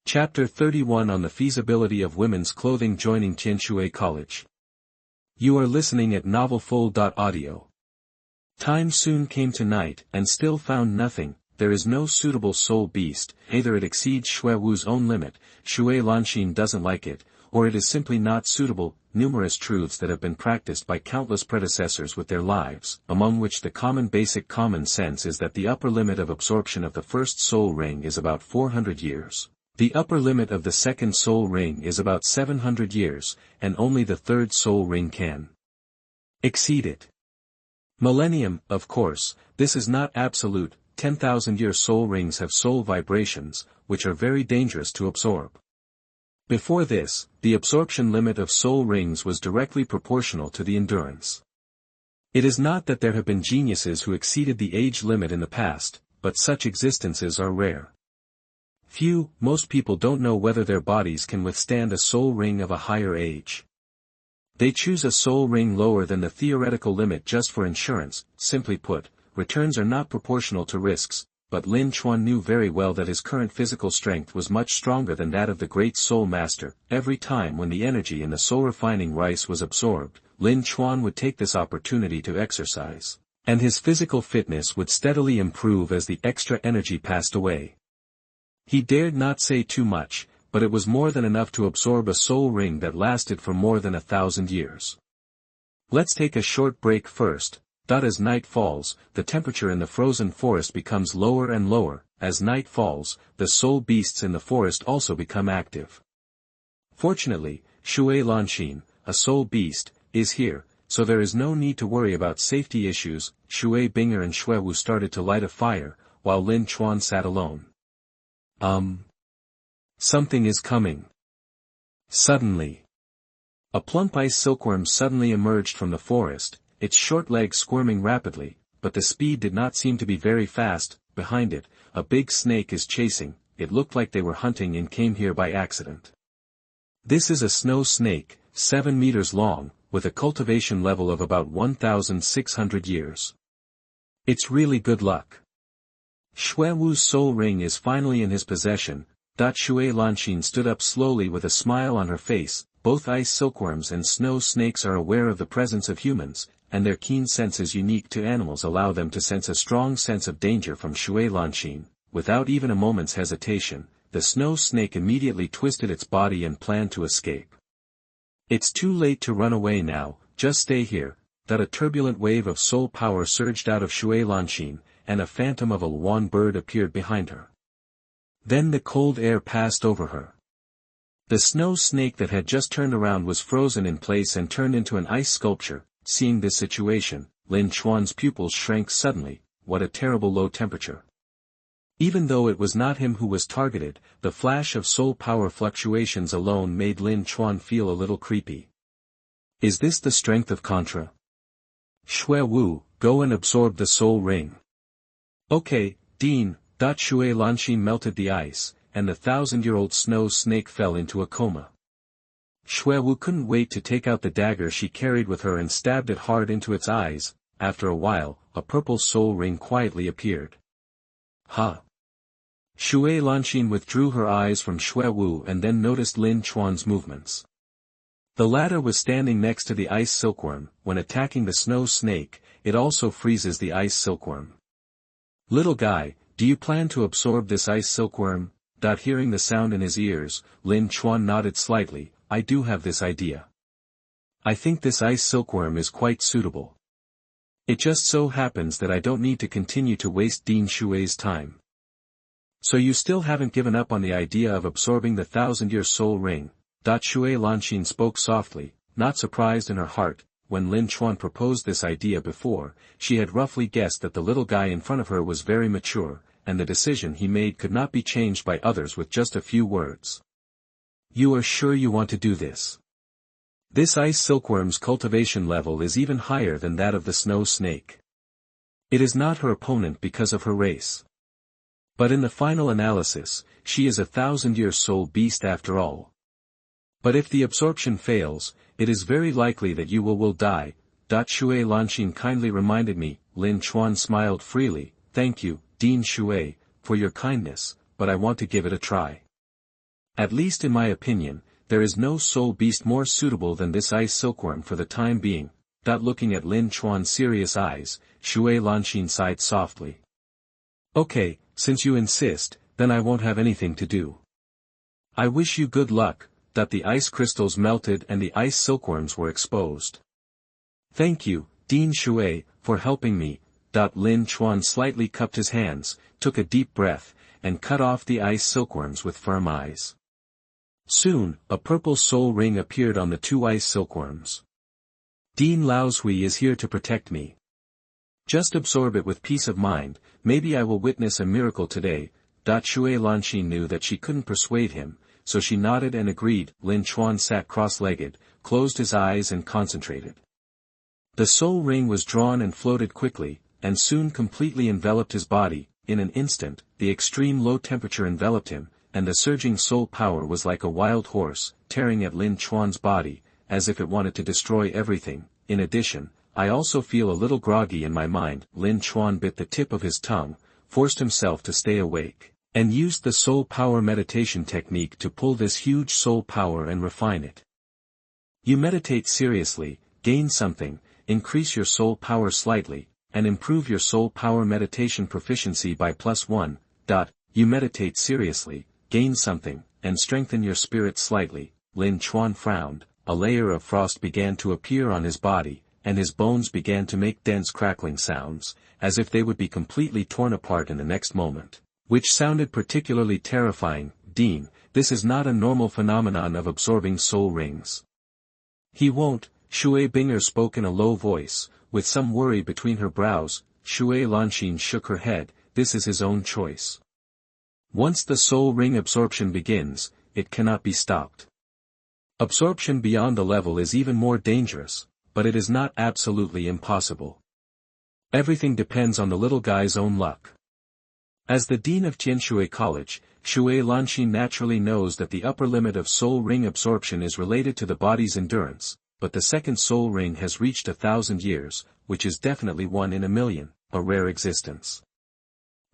Chapter 31 on the feasibility of women's clothing joining Tianshui College. You are listening at novelfull.audio. Time soon came to night, and still found nothing. There is no suitable soul beast, either it exceeds Xuewu's own limit, Shui Lanxin doesn't like it, or it is simply not suitable. Numerous truths that have been practiced by countless predecessors with their lives, among which the basic common sense is that the upper limit of absorption of the first soul ring is about 400 years. The upper limit of the second soul ring is about 700 years, and only the third soul ring can exceed it. Millennium, of course, this is not absolute. 10,000-year soul rings have soul vibrations, which are very dangerous to absorb. Before this, the absorption limit of soul rings was directly proportional to the endurance. It is not that there have been geniuses who exceeded the age limit in the past, but such existences are rare. Most people don't know whether their bodies can withstand a soul ring of a higher age. They choose a soul ring lower than the theoretical limit just for insurance. Simply put, returns are not proportional to risks, but Lin Chuan knew very well that his current physical strength was much stronger than that of the great soul master. Every time when the energy in the soul-refining rice was absorbed, Lin Chuan would take this opportunity to exercise, and his physical fitness would steadily improve as the extra energy passed away. He dared not say too much, but it was more than enough to absorb a soul ring that lasted for more than 1,000 years. Let's take a short break first. As night falls, the temperature in the frozen forest becomes lower and lower. As night falls, the soul beasts in the forest also become active. Fortunately, Shui Lanxin, a soul beast, is here, so there is no need to worry about safety issues. Shui Binger and Xuewu started to light a fire, while Lin Chuan sat alone. Something is coming. Suddenly. A plump ice silkworm suddenly emerged from the forest, its short legs squirming rapidly, but the speed did not seem to be very fast. Behind it, a big snake is chasing. It looked like they were hunting and came here by accident. This is a snow snake, 7 meters long, with a cultivation level of about 1,600 years. It's really good luck. Xuewu's soul ring is finally in his possession. Shui Lanxin stood up slowly with a smile on her face. Both ice silkworms and snow snakes are aware of the presence of humans, and their keen senses unique to animals allow them to sense a strong sense of danger from Shui Lanxin. Without even a moment's hesitation, the snow snake immediately twisted its body and planned to escape. It's too late to run away now, just stay here. A turbulent wave of soul power surged out of Shui Lanxin, and a phantom of a Luan bird appeared behind her. Then the cold air passed over her. The snow snake that had just turned around was frozen in place and turned into an ice sculpture. Seeing this situation, Lin Chuan's pupils shrank suddenly. What a terrible low temperature. Even though it was not him who was targeted, the flash of soul power fluctuations alone made Lin Chuan feel a little creepy. Is this the strength of Contra? Xuewu, go and absorb the soul ring. Okay, Dean. Shui Lanxin melted the ice, and the 1,000-year-old snow snake fell into a coma. Xuewu couldn't wait to take out the dagger she carried with her and stabbed it hard into its eyes. After a while, a purple soul ring quietly appeared. Shui Lanxin withdrew her eyes from Xuewu and then noticed Lin Chuan's movements. The latter was standing next to the ice silkworm. When attacking the snow snake, it also freezes the ice silkworm. Little guy, do you plan to absorb this ice silkworm? Hearing the sound in his ears, Lin Chuan nodded slightly. I do have this idea. I think this ice silkworm is quite suitable. It just so happens that I don't need to continue to waste Dean Shui's time. So you still haven't given up on the idea of absorbing the 1,000-year soul ring? Shui Lanxin spoke softly, not surprised in her heart. When Lin Chuan proposed this idea before, she had roughly guessed that the little guy in front of her was very mature, and the decision he made could not be changed by others with just a few words. You are sure you want to do this? This ice silkworm's cultivation level is even higher than that of the snow snake. It is not her opponent because of her race. But in the final analysis, she is a 1,000-year soul beast after all. But if the absorption fails, it is very likely that you will die. Shui Lanxin kindly reminded me. Lin Chuan smiled freely. Thank you, Dean Shui, for your kindness, but I want to give it a try. At least in my opinion, there is no soul beast more suitable than this ice silkworm for the time being. Looking at Lin Chuan's serious eyes, Shui Lanxin sighed softly. Okay, since you insist, then I won't have anything to do. I wish you good luck. The ice crystals melted and the ice silkworms were exposed. Thank you, Dean Shui, for helping me. Lin Chuan slightly cupped his hands, took a deep breath, and cut off the ice silkworms with firm eyes. Soon, a purple soul ring appeared on the two ice silkworms. Dean Laoshui is here to protect me. Just absorb it with peace of mind, maybe I will witness a miracle today. Shui Lanxin knew that she couldn't persuade him, so she nodded and agreed. Lin Chuan sat cross-legged, closed his eyes and concentrated. The soul ring was drawn and floated quickly, and soon completely enveloped his body. In an instant, the extreme low temperature enveloped him, and the surging soul power was like a wild horse, tearing at Lin Chuan's body, as if it wanted to destroy everything. In addition, I also feel a little groggy in my mind. Lin Chuan bit the tip of his tongue, forced himself to stay awake, and used the soul power meditation technique to pull this huge soul power and refine it. You meditate seriously, gain something, increase your soul power slightly, and improve your soul power meditation proficiency by +1. You meditate seriously, gain something, and strengthen your spirit slightly. Lin Chuan frowned, a layer of frost began to appear on his body, and his bones began to make dense crackling sounds, as if they would be completely torn apart in the next moment, which sounded particularly terrifying. Dean, this is not a normal phenomenon of absorbing soul rings. He won't, Shui Binger spoke in a low voice, with some worry between her brows. Shui Lanxin shook her head, this is his own choice. Once the soul ring absorption begins, it cannot be stopped. Absorption beyond the level is even more dangerous, but it is not absolutely impossible. Everything depends on the little guy's own luck. As the dean of Tianshui College, Shui Lanxin naturally knows that the upper limit of soul ring absorption is related to the body's endurance, but the second soul ring has reached 1,000 years, which is definitely 1 in a million, a rare existence.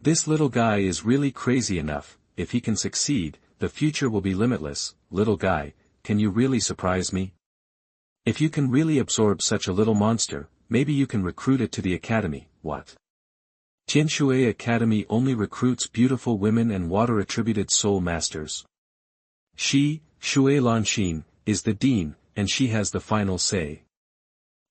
This little guy is really crazy enough. If he can succeed, the future will be limitless. Little guy, can you really surprise me? If you can really absorb such a little monster, maybe you can recruit it to the academy. What? Tianshui Academy only recruits beautiful women and water-attributed soul masters. She, Shui Lanxin, is the dean, and she has the final say.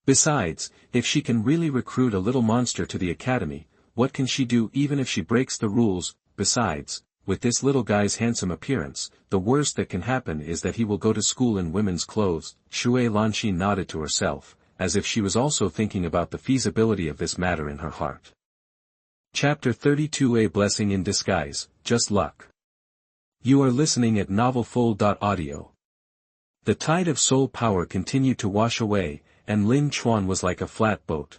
Besides, if she can really recruit a little monster to the academy, what can she do even if she breaks the rules? Besides, with this little guy's handsome appearance, the worst that can happen is that he will go to school in women's clothes. Shui Lanxin nodded to herself, as if she was also thinking about the feasibility of this matter in her heart. Chapter 32: A Blessing in Disguise, Just Luck. You are listening at NovelFull.audio. The tide of soul power continued to wash away, and Lin Chuan was like a flat boat.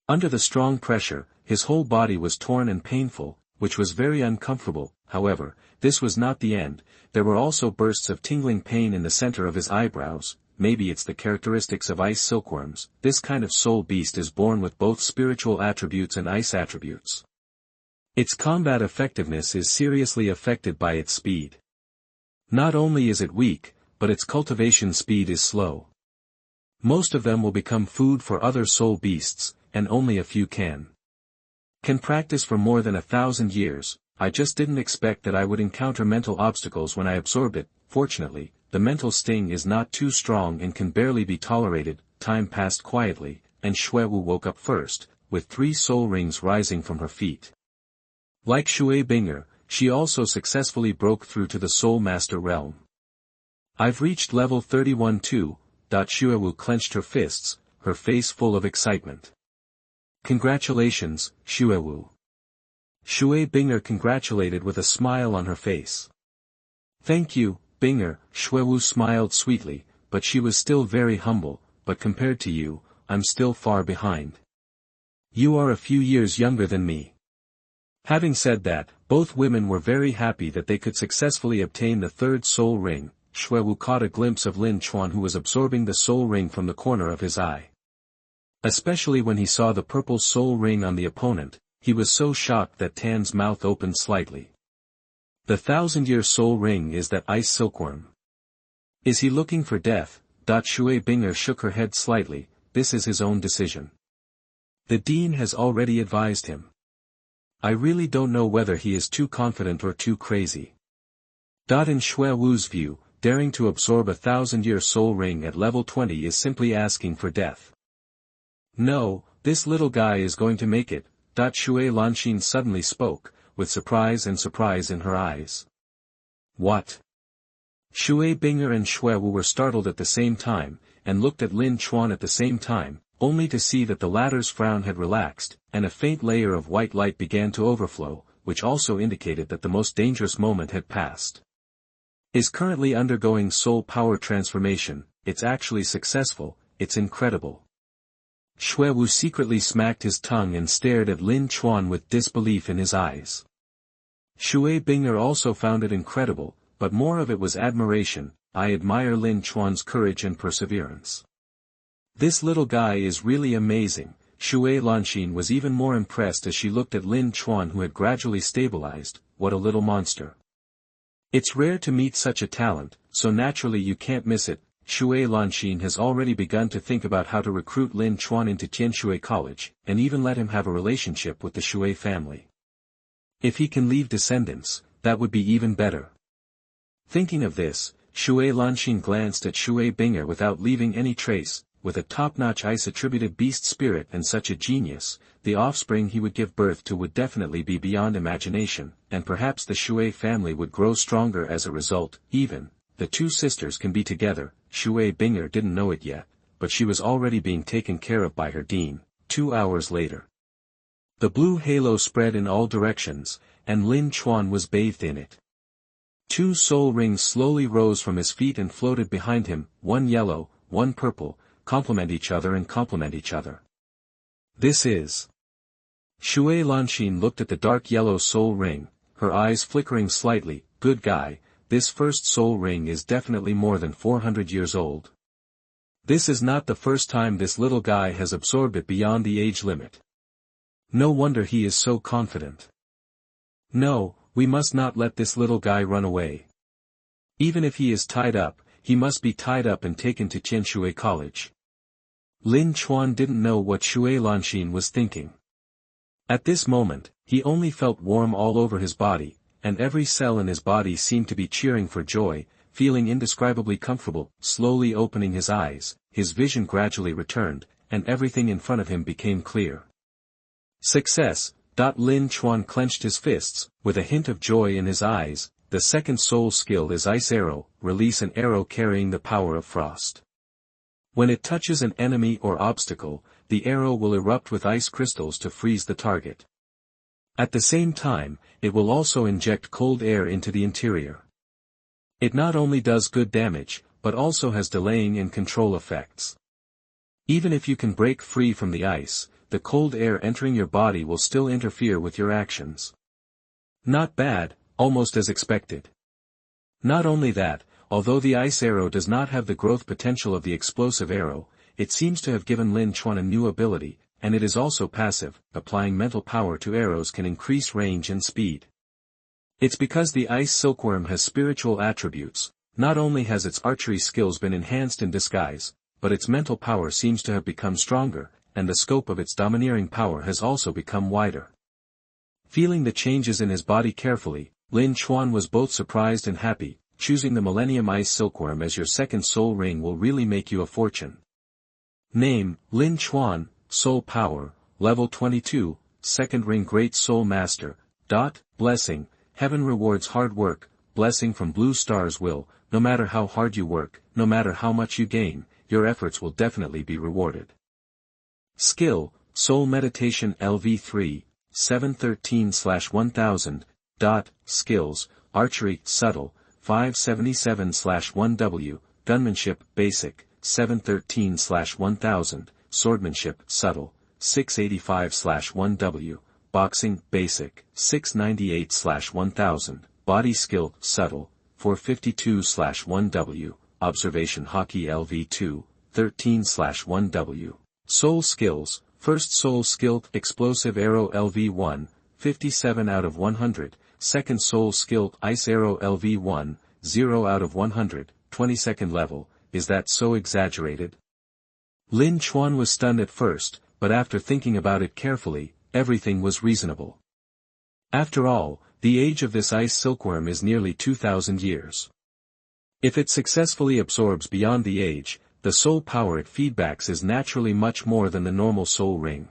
Under the strong pressure, his whole body was torn and painful, which was very uncomfortable. However, this was not the end. There were also bursts of tingling pain in the center of his eyebrows. Maybe it's the characteristics of ice silkworms. This kind of soul beast is born with both spiritual attributes and ice attributes. Its combat effectiveness is seriously affected by its speed. Not only is it weak, but its cultivation speed is slow. Most of them will become food for other soul beasts, and only a few can practice for more than 1,000 years. I just didn't expect that I would encounter mental obstacles when I absorbed it. Fortunately, the mental sting is not too strong and can barely be tolerated. Time passed quietly, and Xuewu woke up first, with 3 soul rings rising from her feet. Like Shui Binger, she also successfully broke through to the Soul Master realm. I've reached level 31 too. Xuewu clenched her fists, her face full of excitement. Congratulations, Xuewu. Shui Binger congratulated with a smile on her face. Thank you, Binger. Xuewu smiled sweetly, but she was still very humble. But compared to you, I'm still far behind. You are a few years younger than me. Having said that, both women were very happy that they could successfully obtain the 3rd soul ring. Xuewu caught a glimpse of Lin Chuan, who was absorbing the soul ring from the corner of his eye. Especially when he saw the purple soul ring on the opponent, he was so shocked that Tan's mouth opened slightly. The 1,000-year soul ring is that ice silkworm. Is he looking for death? Shui Binger shook her head slightly. This is his own decision. The dean has already advised him. I really don't know whether he is too confident or too crazy. In Shui Wu's view, daring to absorb a 1,000-year soul ring at level 20 is simply asking for death. No, this little guy is going to make it. Shui Lanxin suddenly spoke, with surprise in her eyes. What? Shui Binger and Shui Wu were startled at the same time, and looked at Lin Chuan at the same time, only to see that the latter's frown had relaxed, and a faint layer of white light began to overflow, which also indicated that the most dangerous moment had passed. Is currently undergoing soul power transformation. It's actually successful, it's incredible. Shui Wu secretly smacked his tongue and stared at Lin Chuan with disbelief in his eyes. Shui Binger also found it incredible, but more of it was admiration. I admire Lin Chuan's courage and perseverance. This little guy is really amazing. Shui Lanxin was even more impressed as she looked at Lin Chuan, who had gradually stabilized. What a little monster. It's rare to meet such a talent, so naturally you can't miss it. Shui Lanxin has already begun to think about how to recruit Lin Chuan into Tianshui College, and even let him have a relationship with the Shui family. If he can leave descendants, that would be even better. Thinking of this, Shui Lanxin glanced at Shui Binger without leaving any trace. With a top-notch ice-attributed beast spirit and such a genius, the offspring he would give birth to would definitely be beyond imagination, and perhaps the Shui family would grow stronger as a result. Even, the two sisters can be together. Shui Binger didn't know it yet, but she was already being taken care of by her dean. 2 hours later. The blue halo spread in all directions, and Lin Chuan was bathed in it. 2 soul rings slowly rose from his feet and floated behind him, one yellow, one purple, complement each other. This is. Shui Lanxin looked at the dark yellow soul ring, her eyes flickering slightly. Good guy, this first soul ring is definitely more than 400 years old. This is not the first time this little guy has absorbed it beyond the age limit. No wonder he is so confident. No, we must not let this little guy run away. Even if he is tied up, he must be tied up and taken to Tianshui College. Lin Chuan didn't know what Shui Lanxin was thinking. At this moment, he only felt warm all over his body, and every cell in his body seemed to be cheering for joy, feeling indescribably comfortable. Slowly opening his eyes, his vision gradually returned, and everything in front of him became clear. Success! Lin Chuan clenched his fists, with a hint of joy in his eyes. The second soul skill is Ice Arrow. Release an arrow carrying the power of frost. When it touches an enemy or obstacle, the arrow will erupt with ice crystals to freeze the target. At the same time, it will also inject cold air into the interior. It not only does good damage, but also has delaying and control effects. Even if you can break free from the ice, the cold air entering your body will still interfere with your actions. Not bad. Almost as expected. Not only that, although the ice arrow does not have the growth potential of the explosive arrow, it seems to have given Lin Chuan a new ability, and it is also passive. Applying mental power to arrows can increase range and speed. It's because the ice silkworm has spiritual attributes. Not only has its archery skills been enhanced in disguise, but its mental power seems to have become stronger, and the scope of its domineering power has also become wider. Feeling the changes in his body carefully, Lin Chuan was both surprised and happy. Choosing the Millennium Ice Silkworm as your second soul ring will really make you a fortune. Name, Lin Chuan, Soul Power, Level 22, Second Ring Great Soul Master. Blessing, Heaven rewards hard work. Blessing from Blue Star's will. No matter how hard you work, no matter how much you gain, your efforts will definitely be rewarded. Skill, Soul Meditation LV3, 713/1000. Skills, Archery, Subtle, 577/1W, Gunmanship, Basic, 713/1000, Swordsmanship, Subtle, 685/1W, Boxing, Basic, 698/1000, Body Skill, Subtle, 452/1W, Observation Hockey LV2, 13/1W. Soul Skills, First Soul Skill, Explosive Arrow LV1, 57 out of 100, second soul skill Ice Arrow LV1, 0 out of 100, 22nd level, is that so exaggerated? Lin Chuan was stunned at first, but after thinking about it carefully, everything was reasonable. After all, the age of this ice silkworm is nearly 2,000 years. If it successfully absorbs beyond the age, the soul power it feedbacks is naturally much more than the normal soul ring.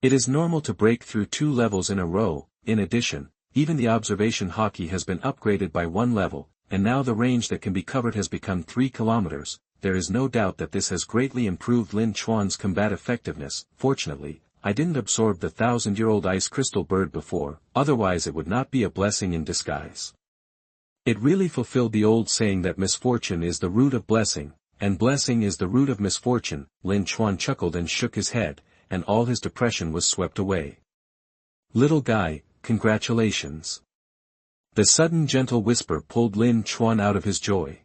It is normal to break through 2 levels in a row. In addition, even the observation hockey has been upgraded by 1 level, and now the range that can be covered has become 3 kilometers. There is no doubt that this has greatly improved Lin Chuan's combat effectiveness. Fortunately, I didn't absorb the 1,000-year-old ice crystal bird before, otherwise it would not be a blessing in disguise. It really fulfilled the old saying that misfortune is the root of blessing, and blessing is the root of misfortune. Lin Chuan chuckled and shook his head, and all his depression was swept away. Little guy, congratulations. The sudden gentle whisper pulled Lin Chuan out of his joy.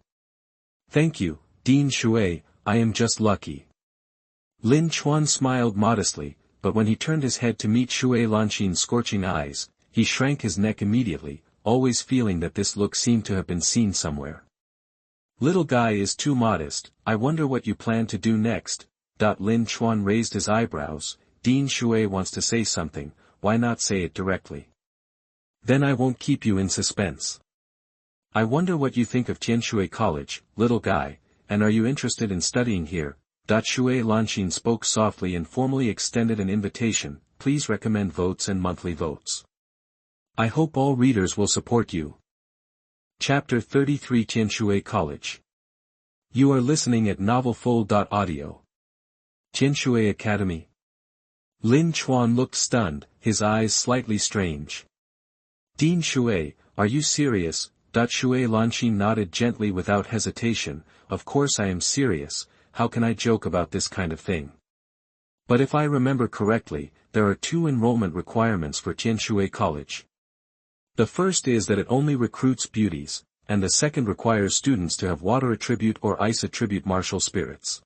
Thank you, Tianshui, I am just lucky. Lin Chuan smiled modestly, but when he turned his head to meet Shui Lanxin's scorching eyes, he shrank his neck immediately, always feeling that this look seemed to have been seen somewhere. Little guy is too modest, I wonder what you plan to do next. Lin Chuan raised his eyebrows. Tianshui wants to say something, why not say it directly? Then I won't keep you in suspense. I wonder what you think of Tianshui College, little guy, and are you interested in studying here? Shui Lanxin spoke softly and formally extended an invitation, please recommend votes and monthly votes. I hope all readers will support you. Chapter 33 Tianshui College. You are listening at NovelFull.audio. Tianshui Academy. Lin Chuan looked stunned, his eyes slightly strange. Tianshui, are you serious? Shui Lanxin nodded gently without hesitation, of course I am serious, how can I joke about this kind of thing? But if I remember correctly, there are 2 enrollment requirements for Tianshui College. The first is that it only recruits beauties, and the second requires students to have water attribute or ice attribute martial spirits.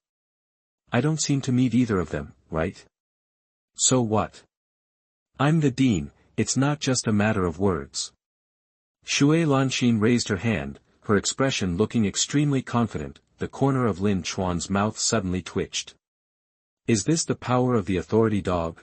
I don't seem to meet either of them, right? So what? I'm the dean, it's not just a matter of words. Shui Lanxin raised her hand, her expression looking extremely confident. The corner of Lin Chuan's mouth suddenly twitched. Is this the power of the authority dog?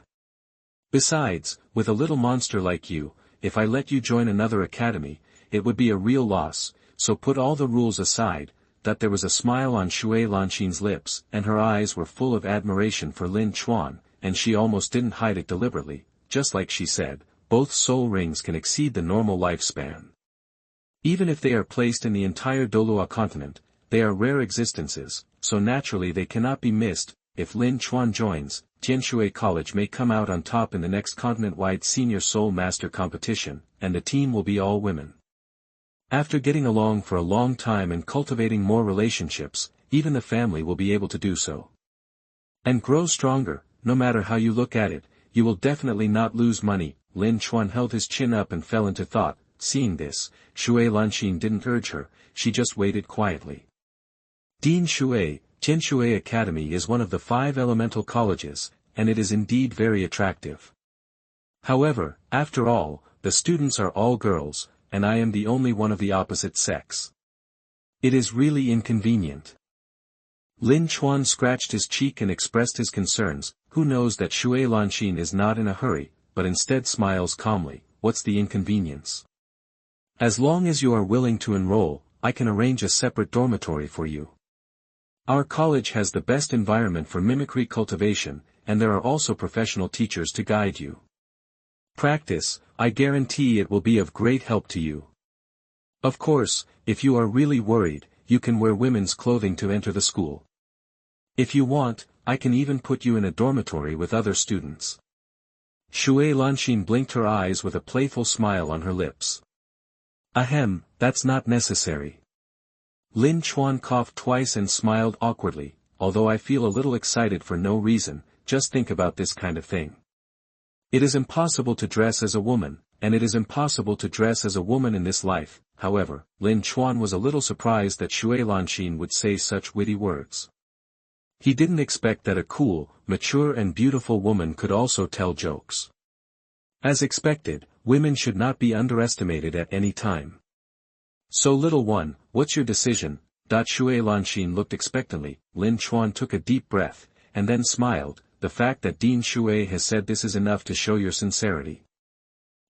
Besides, with a little monster like you, if I let you join another academy, it would be a real loss, so put all the rules aside. There was a smile on Shui Lanxin's lips, and her eyes were full of admiration for Lin Chuan, and she almost didn't hide it deliberately, just like she said, both soul rings can exceed the normal lifespan. Even if they are placed in the entire Douluo Continent, they are rare existences, so naturally they cannot be missed. If Lin Chuan joins, Tianshui College may come out on top in the next continent-wide Senior Soul Master competition, and the team will be all women. After getting along for a long time and cultivating more relationships, even the family will be able to do so. And grow stronger, no matter how you look at it, you will definitely not lose money. Lin Chuan held his chin up and fell into thought. Seeing this, Shui Lanxin didn't urge her, she just waited quietly. Tianshui Academy is one of the 5 elemental colleges, and it is indeed very attractive. However, after all, the students are all girls, and I am the only one of the opposite sex. It is really inconvenient. Lin Chuan scratched his cheek and expressed his concerns. Who knows that Shui Lanxin is not in a hurry, but instead smiles calmly. What's the inconvenience? As long as you are willing to enroll, I can arrange a separate dormitory for you. Our college has the best environment for mimicry cultivation, and there are also professional teachers to guide you. Practice, I guarantee it will be of great help to you. Of course, if you are really worried, you can wear women's clothing to enter the school. If you want, I can even put you in a dormitory with other students. Shui Lanxin blinked her eyes with a playful smile on her lips. Ahem, that's not necessary. Lin Chuan coughed twice and smiled awkwardly. Although I feel a little excited for no reason, just think about this kind of thing. It is impossible to dress as a woman, and it is impossible to dress as a woman in this life. However, Lin Chuan was a little surprised that Shui Lanxin would say such witty words. He didn't expect that a cool, mature and beautiful woman could also tell jokes. As expected, Women should not be underestimated at any time. So little one, what's your decision? Shui Lanxin looked expectantly. Lin Chuan took a deep breath, and then smiled. The fact that Dean Shui has said this is enough to show your sincerity.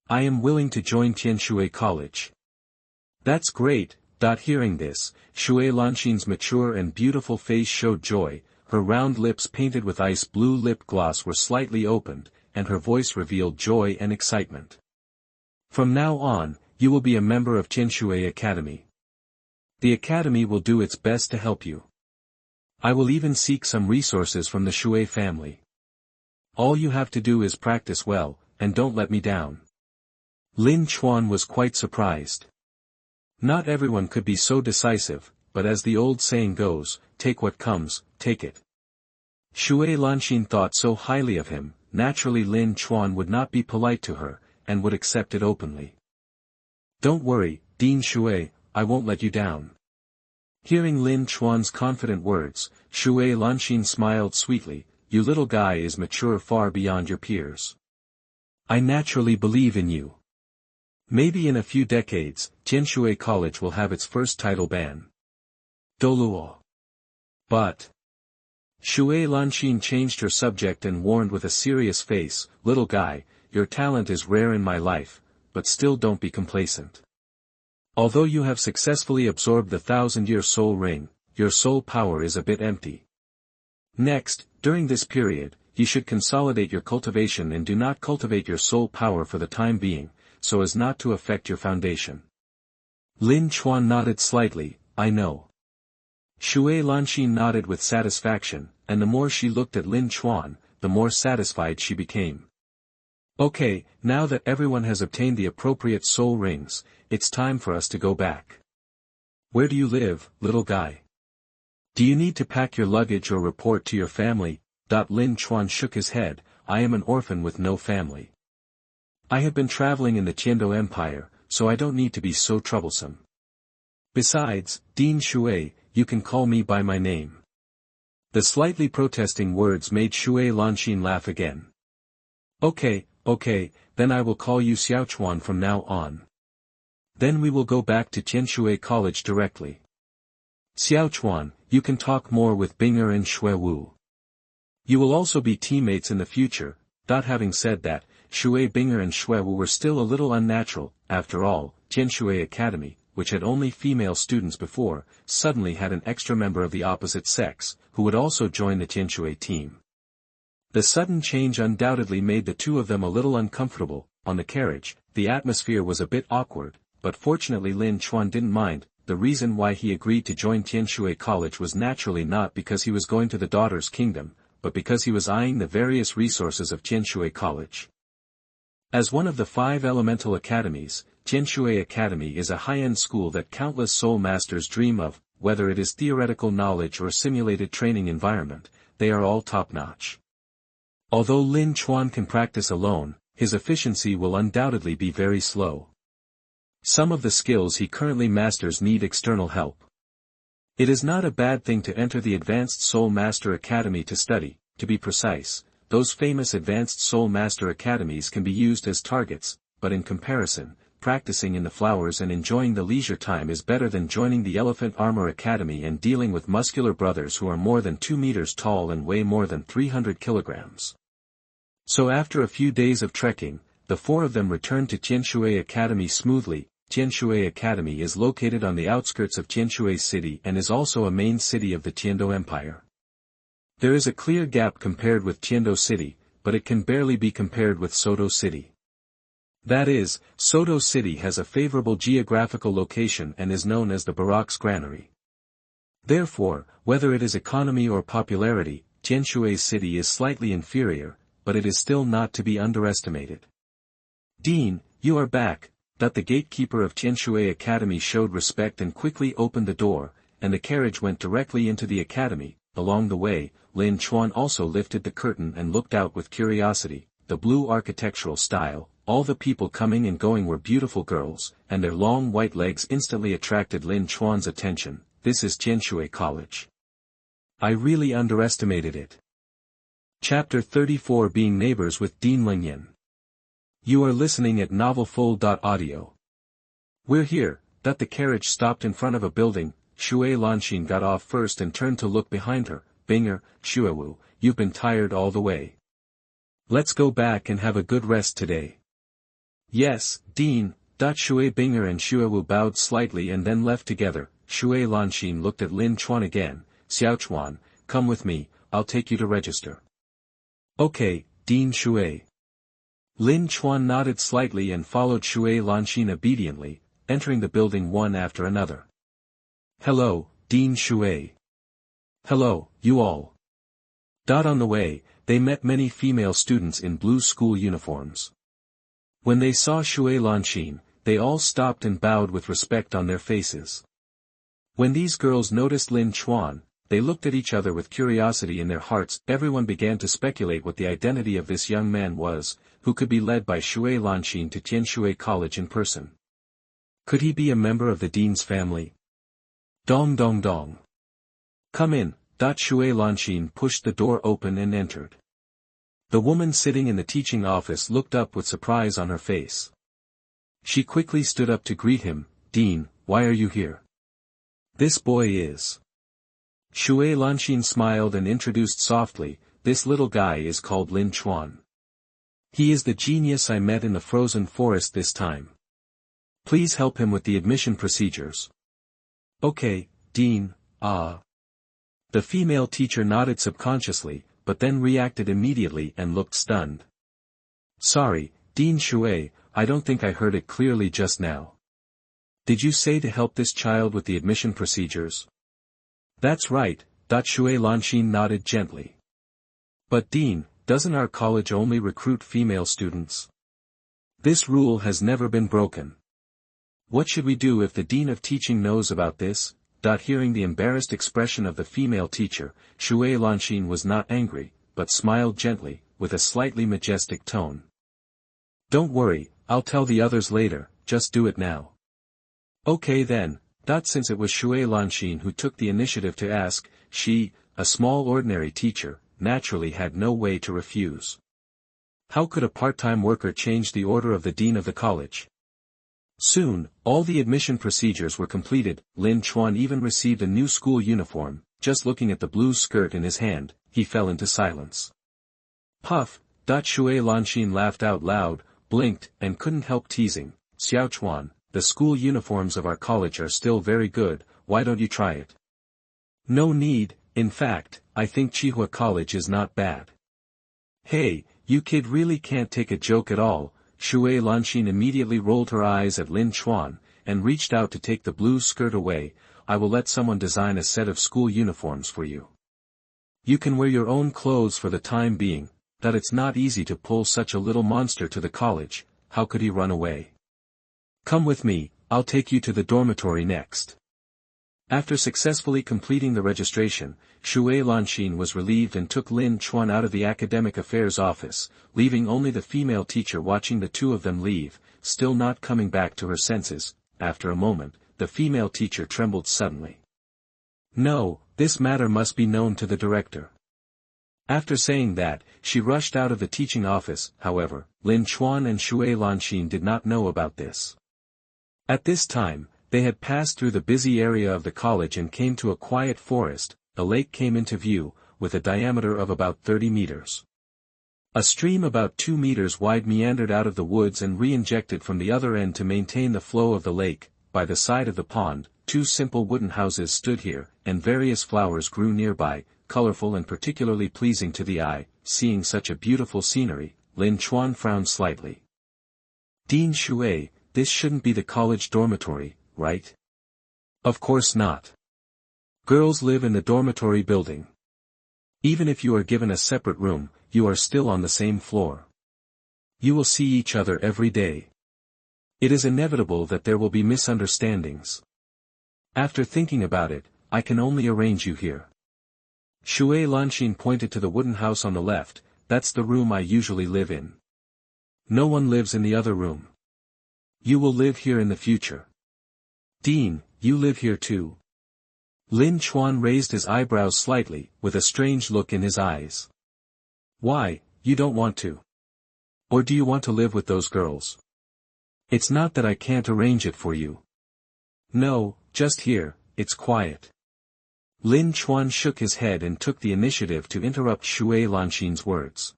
I am willing to join Tianshui College. That's great. Hearing this, Shui Lanxin's mature and beautiful face showed joy. Her round lips painted with ice blue lip gloss were slightly opened, and her voice revealed joy and excitement. From now on, you will be a member of Tianshui Academy. The academy will do its best to help you. I will even seek some resources from the Shui family. All you have to do is practice well, and don't let me down. Lin Chuan was quite surprised. Not everyone could be so decisive, but as the old saying goes, take what comes, take it. Shui Lanxin thought so highly of him, naturally Lin Chuan would not be polite to her, and would accept it openly. Don't worry, Dean Shui, I won't let you down. Hearing Lin Chuan's confident words, Shui Lanxin smiled sweetly. You little guy is mature far beyond your peers. I naturally believe in you. Maybe in a few decades, Tianshui College will have its first title ban. Douluo. But. Shui Lanxin changed her subject and warned with a serious face, little guy, your talent is rare in my life, but still don't be complacent. Although you have successfully absorbed the 1,000-year soul ring, your soul power is a bit empty. Next, during this period, you should consolidate your cultivation and do not cultivate your soul power for the time being, so as not to affect your foundation. Lin Chuan nodded slightly, I know. Shui Lanxin nodded with satisfaction, and the more she looked at Lin Chuan, the more satisfied she became. Okay, now that everyone has obtained the appropriate soul rings, it's time for us to go back. Where do you live, little guy? Do you need to pack your luggage or report to your family? Lin Chuan shook his head, I am an orphan with no family. I have been traveling in the Tiando Empire, so I don't need to be so troublesome. Besides, Dean Shui, you can call me by my name. The slightly protesting words made Shui Lanxin laugh again. Okay, then I will call you Xiaochuan from now on. Then we will go back to Tianshui College directly. Xiaochuan, you can talk more with Bing'er and Shuewu. You will also be teammates in the future. Having said that, Shui Bing'er and Shuewu were still a little unnatural. After all, Tianshui Academy, which had only female students before, suddenly had an extra member of the opposite sex, who would also join the Tianshui team. The sudden change undoubtedly made the two of them a little uncomfortable. On the carriage, the atmosphere was a bit awkward, but fortunately Lin Chuan didn't mind. The reason why he agreed to join Tianshui College was naturally not because he was going to the Daughter's Kingdom, but because he was eyeing the various resources of Tianshui College. As one of the 5 elemental academies, Tianshui Academy is a high-end school that countless soul masters dream of. Whether it is theoretical knowledge or simulated training environment, they are all top-notch. Although Lin Chuan can practice alone, his efficiency will undoubtedly be very slow. Some of the skills he currently masters need external help. It is not a bad thing to enter the Advanced Soul Master Academy to study. To be precise, those famous Advanced Soul Master Academies can be used as targets, but in comparison, practicing in the flowers and enjoying the leisure time is better than joining the Elephant Armor Academy and dealing with muscular brothers who are more than 2 meters tall and weigh more than 300 kilograms. So after a few days of trekking, the 4 of them returned to Tianshui Academy smoothly. Tianshui Academy is located on the outskirts of Tianshui City and is also a main city of the Tiando Empire. There is a clear gap compared with Tiando City, but it can barely be compared with Soto City. That is, Soto City has a favorable geographical location and is known as the Barak's Granary. Therefore, whether it is economy or popularity, Tianshui City is slightly inferior, but it is still not to be underestimated. Dean, you are back. The gatekeeper of Tianshui Academy showed respect and quickly opened the door, and the carriage went directly into the academy. Along the way, Lin Chuan also lifted the curtain and looked out with curiosity. The blue architectural style, all the people coming and going were beautiful girls, and their long white legs instantly attracted Lin Chuan's attention. This is Tianshui College. I really underestimated it. Chapter 34 Being Neighbors with Dean Lengyan. You are listening at NovelFull.audio. We're here. The carriage stopped in front of a building. Shui Lanxin got off first and turned to look behind her. Binger, Shuewu, you've been tired all the way. Let's go back and have a good rest today. Yes, Dean. Shui Binger and Shuewu bowed slightly and then left together. Shui Lanxin looked at Lin Chuan again. Xiaochuan, come with me, I'll take you to register. Okay, Dean Shui. Lin Chuan nodded slightly and followed Shui Lanxin obediently, entering the building one after another. Hello, Dean Shui. Hello, you all. On the way, they met many female students in blue school uniforms. When they saw Shui Lanxin, they all stopped and bowed with respect on their faces. When these girls noticed Lin Chuan, they looked at each other with curiosity in their hearts. Everyone began to speculate what the identity of this young man was, who could be led by Shui Lanxin to Tianshui College in person. Could he be a member of the dean's family? Dong dong dong. Come in. Shui Lanxin pushed the door open and entered. The woman sitting in the teaching office looked up with surprise on her face. She quickly stood up to greet him. Dean, why are you here? This boy is. Shui Lanxin smiled and introduced softly, this little guy is called Lin Chuan. He is the genius I met in the frozen forest this time. Please help him with the admission procedures. Okay, Dean. The female teacher nodded subconsciously, but then reacted immediately and looked stunned. Sorry, Dean Shui, I don't think I heard it clearly just now. Did you say to help this child with the admission procedures? That's right. Shui Lanxin nodded gently. But Dean, doesn't our college only recruit female students? This rule has never been broken. What should we do if the Dean of Teaching knows about this? Hearing the embarrassed expression of the female teacher, Shui Lanxin was not angry, but smiled gently, with a slightly majestic tone. Don't worry, I'll tell the others later, just do it now. Okay then. Since it was Shui Lanxin who took the initiative to ask, she, a small ordinary teacher, naturally had no way to refuse. How could a part-time worker change the order of the dean of the college? Soon, all the admission procedures were completed. Lin Chuan even received a new school uniform. Just looking at the blue skirt in his hand, he fell into silence. Puff. Shui Lanxin laughed out loud, blinked, and couldn't help teasing. Xiaochuan, the school uniforms of our college are still very good, why don't you try it? No need, in fact, I think Chihua College is not bad. Hey, you kid really can't take a joke at all. Shui Lanxin immediately rolled her eyes at Lin Chuan, and reached out to take the blue skirt away. I will let someone design a set of school uniforms for you. You can wear your own clothes for the time being. It's not easy to pull such a little monster to the college, how could he run away? Come with me, I'll take you to the dormitory next. After successfully completing the registration, Shui Lanxin was relieved and took Lin Chuan out of the academic affairs office, leaving only the female teacher watching the two of them leave, still not coming back to her senses. After a moment, the female teacher trembled suddenly. No, this matter must be known to the director. After saying that, she rushed out of the teaching office. However, Lin Chuan and Shui Lanxin did not know about this. At this time, they had passed through the busy area of the college and came to a quiet forest. A lake came into view, with a diameter of about 30 meters. A stream about 2 meters wide meandered out of the woods and re-injected from the other end to maintain the flow of the lake. By the side of the pond, 2 simple wooden houses stood here, and various flowers grew nearby, colorful and particularly pleasing to the eye. Seeing such a beautiful scenery, Lin Chuan frowned slightly. Dean Shui, this shouldn't be the college dormitory, right? Of course not. Girls live in the dormitory building. Even if you are given a separate room, you are still on the same floor. You will see each other every day. It is inevitable that there will be misunderstandings. After thinking about it, I can only arrange you here. Shui Lanxin pointed to the wooden house on the left. That's the room I usually live in. No one lives in the other room. You will live here in the future. Dean, you live here too. Lin Chuan raised his eyebrows slightly, with a strange look in his eyes. Why, you don't want to? Or do you want to live with those girls? It's not that I can't arrange it for you. No, just here, it's quiet. Lin Chuan shook his head and took the initiative to interrupt Shui Lanxin's words.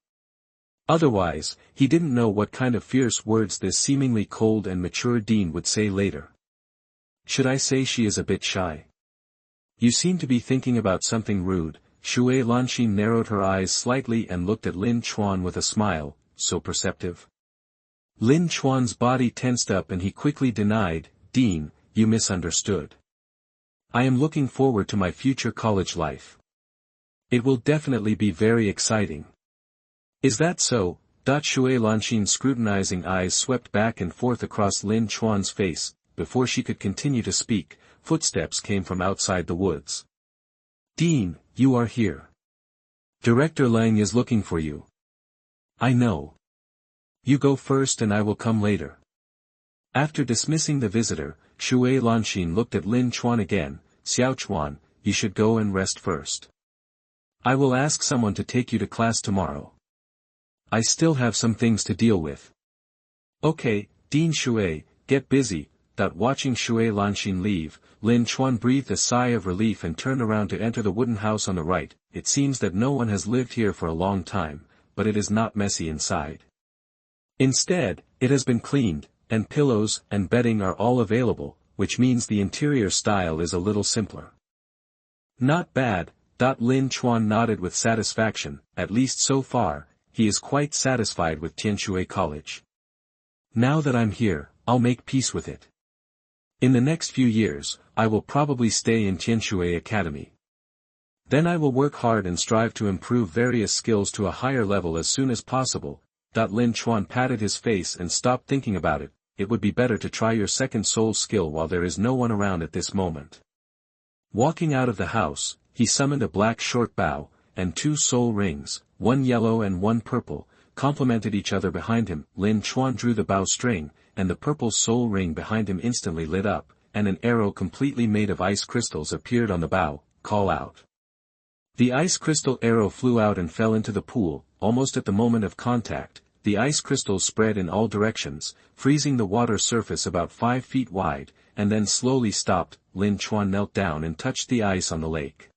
Otherwise, he didn't know what kind of fierce words this seemingly cold and mature dean would say later. Should I say she is a bit shy? You seem to be thinking about something rude. Shui Lanxin narrowed her eyes slightly and looked at Lin Chuan with a smile, so perceptive. Lin Chuan's body tensed up and he quickly denied, Dean, you misunderstood. I am looking forward to my future college life. It will definitely be very exciting. Is that so? Shui Lanxin's scrutinizing eyes swept back and forth across Lin Chuan's face. Before she could continue to speak, footsteps came from outside the woods. Dean, you are here. Director Lang is looking for you. I know. You go first and I will come later. After dismissing the visitor, Shui Lanxin looked at Lin Chuan again. Xiao Chuan, you should go and rest first. I will ask someone to take you to class tomorrow. I still have some things to deal with. Okay, Dean Shui, get busy. Watching Shui Lanxin leave, Lin Chuan breathed a sigh of relief and turned around to enter the wooden house on the right. It seems that no one has lived here for a long time, but it is not messy inside. Instead, it has been cleaned, and pillows and bedding are all available, which means the interior style is a little simpler. Not bad. Lin Chuan nodded with satisfaction. At least so far, he is quite satisfied with Tianshui College. Now that I'm here, I'll make peace with it. In the next few years, I will probably stay in Tianshui Academy. Then I will work hard and strive to improve various skills to a higher level as soon as possible. Lin Chuan patted his face and stopped thinking about it. It would be better to try your second soul skill while there is no one around at this moment. Walking out of the house, he summoned a black short bow, and 2 soul rings, one yellow and one purple, complemented each other behind him. Lin Chuan drew the bow string, and the purple soul ring behind him instantly lit up, and an arrow completely made of ice crystals appeared on the bow. Call out. The ice crystal arrow flew out and fell into the pool. Almost at the moment of contact, the ice crystals spread in all directions, freezing the water surface about 5 feet wide, and then slowly stopped. Lin Chuan knelt down and touched the ice on the lake.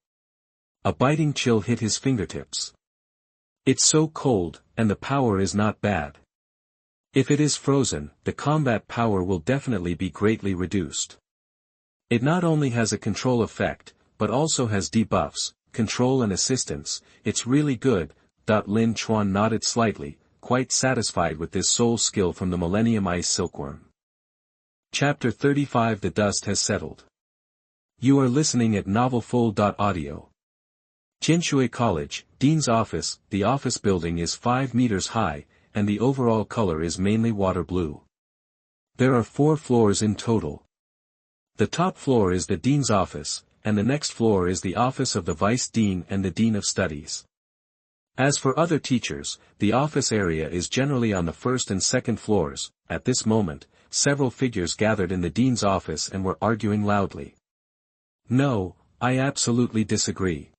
A biting chill hit his fingertips. It's so cold, and the power is not bad. If it is frozen, the combat power will definitely be greatly reduced. It not only has a control effect, but also has debuffs, control and assistance. It's really good. Lin Chuan nodded slightly, quite satisfied with this soul skill from the Millennium Ice Silkworm. Chapter 35. The dust has settled. You are listening at NovelFull.audio. Tianshui College, Dean's office. The office building is 5 meters high, and the overall color is mainly water blue. There are 4 floors in total. The top floor is the Dean's office, and the next floor is the office of the Vice Dean and the Dean of Studies. As for other teachers, the office area is generally on the first and second floors. At this moment, several figures gathered in the Dean's office and were arguing loudly. No, I absolutely disagree.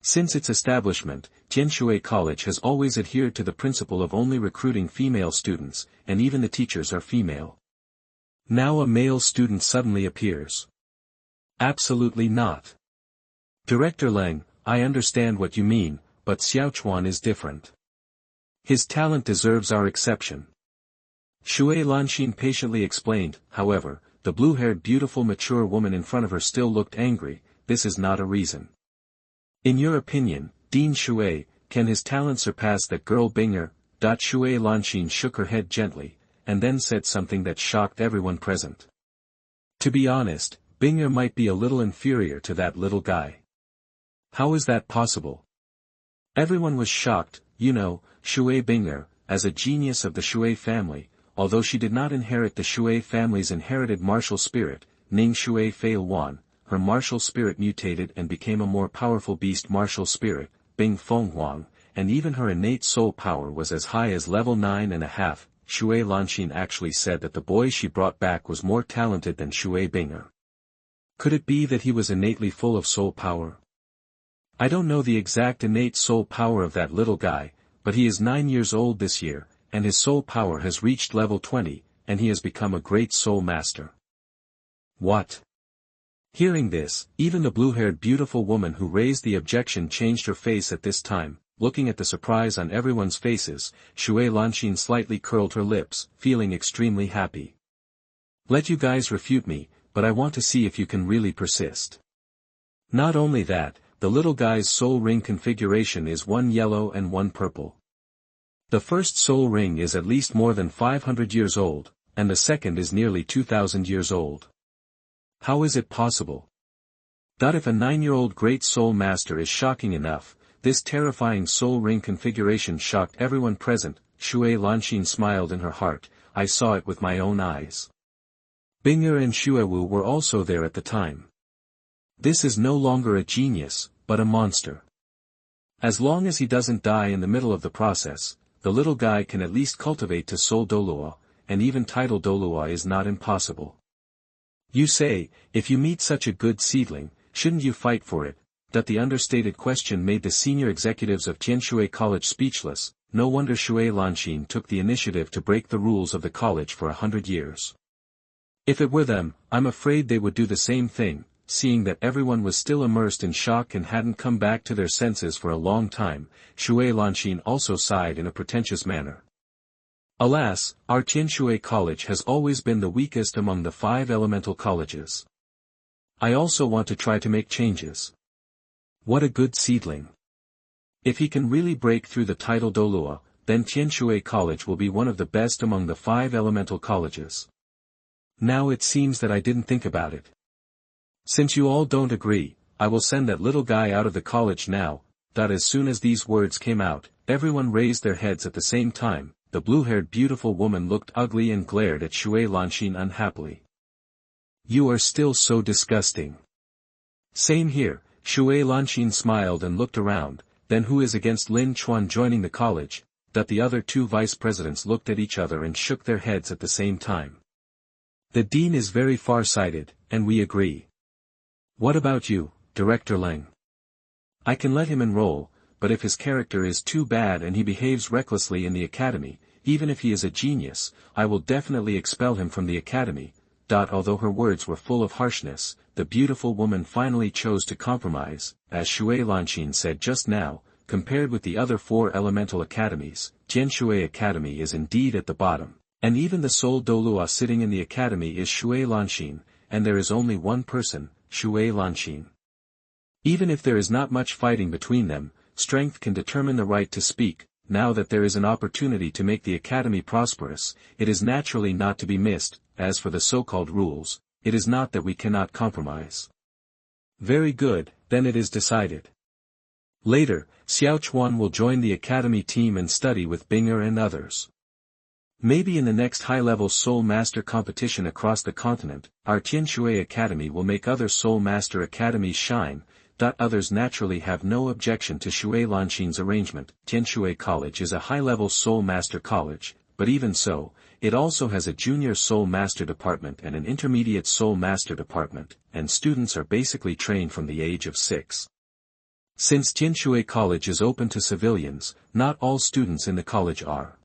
Since its establishment, Tianshui College has always adhered to the principle of only recruiting female students, and even the teachers are female. Now a male student suddenly appears. Absolutely not. Director Lang, I understand what you mean, but Xiao Chuan is different. His talent deserves our exception. Shui Lanxin patiently explained. However, the blue-haired beautiful mature woman in front of her still looked angry. This is not a reason. In your opinion, Dean Shui, can his talent surpass that girl Binger? Shui Lanxin shook her head gently, and then said something that shocked everyone present. To be honest, Binger might be a little inferior to that little guy. How is that possible? Everyone was shocked. Shui Binger, as a genius of the Shui family, although she did not inherit the Shui family's inherited martial spirit, Ning Shui Fei Wan, her martial spirit mutated and became a more powerful beast martial spirit, Bing Feng Huang, and even her innate soul power was as high as level 9.5. Shui Lanxin actually said that the boy she brought back was more talented than Shui Binger. Could it be that he was innately full of soul power? I don't know the exact innate soul power of that little guy, but he is 9 years old this year, and his soul power has reached level 20, and he has become a great soul master. What? Hearing this, even the blue-haired beautiful woman who raised the objection changed her face at this time. Looking at the surprise on everyone's faces, Shui Lanxin slightly curled her lips, feeling extremely happy. Let you guys refute me, but I want to see if you can really persist. Not only that, the little guy's soul ring configuration is one yellow and one purple. The first soul ring is at least more than 500 years old, and the second is nearly 2,000 years old. How is it possible? That if a 9-year-old great soul master is shocking enough, this terrifying soul ring configuration shocked everyone present. Shui Lanxin smiled in her heart. I saw it with my own eyes. Bing'er and Xuewu were also there at the time. This is no longer a genius, but a monster. As long as he doesn't die in the middle of the process, the little guy can at least cultivate to soul Douluo, and even title Douluo is not impossible. You say, if you meet such a good seedling, shouldn't you fight for it? That the understated question made the senior executives of Tianshui College speechless. No wonder Shui Lanxin took the initiative to break the rules of the college for 100 years. If it were them, I'm afraid they would do the same thing, seeing that everyone was still immersed in shock and hadn't come back to their senses for a long time. Shui Lanxin also sighed in a pretentious manner. Alas, our Tianshui College has always been the weakest among the 5 elemental colleges. I also want to try to make changes. What a good seedling. If he can really break through the title Douluo, then Tianshui College will be one of the best among the 5 elemental colleges. Now it seems that I didn't think about it. Since you all don't agree, I will send that little guy out of the college now. That as soon as these words came out, everyone raised their heads at the same time. The blue-haired beautiful woman looked ugly and glared at Shui Lanxin unhappily. You are still so disgusting. Same here, Shui Lanxin smiled and looked around. Then who is against Lin Chuan joining the college? That the other 2 vice presidents looked at each other and shook their heads at the same time. The dean is very far-sighted, and we agree. What about you, Director Leng? I can let him enroll, but if his character is too bad and he behaves recklessly in the academy, even if he is a genius, I will definitely expel him from the academy. Although her words were full of harshness, the beautiful woman finally chose to compromise. As Shui Lanxin said just now, compared with the other 4 elemental academies, Tianshui Academy is indeed at the bottom, and even the sole Douluo sitting in the academy is Shui Lanxin, and there is only one person, Shui Lanxin. Even if there is not much fighting between them, strength can determine the right to speak. Now that there is an opportunity to make the academy prosperous, it is naturally not to be missed. As for the so-called rules, it is not that we cannot compromise. Very good, then it is decided. Later, Xiao Chuan will join the academy team and study with Bing'er and others. Maybe in the next high-level Soul Master competition across the continent, our Tianshui Academy will make other Soul Master academies shine. Others naturally have no objection to Shui Lanxin's arrangement. Tianshui College is a high-level Soul Master college, but even so, it also has a Junior Soul Master Department and an Intermediate Soul Master Department, and students are basically trained from the age of 6. Since Tianshui College is open to civilians, not all students in the college are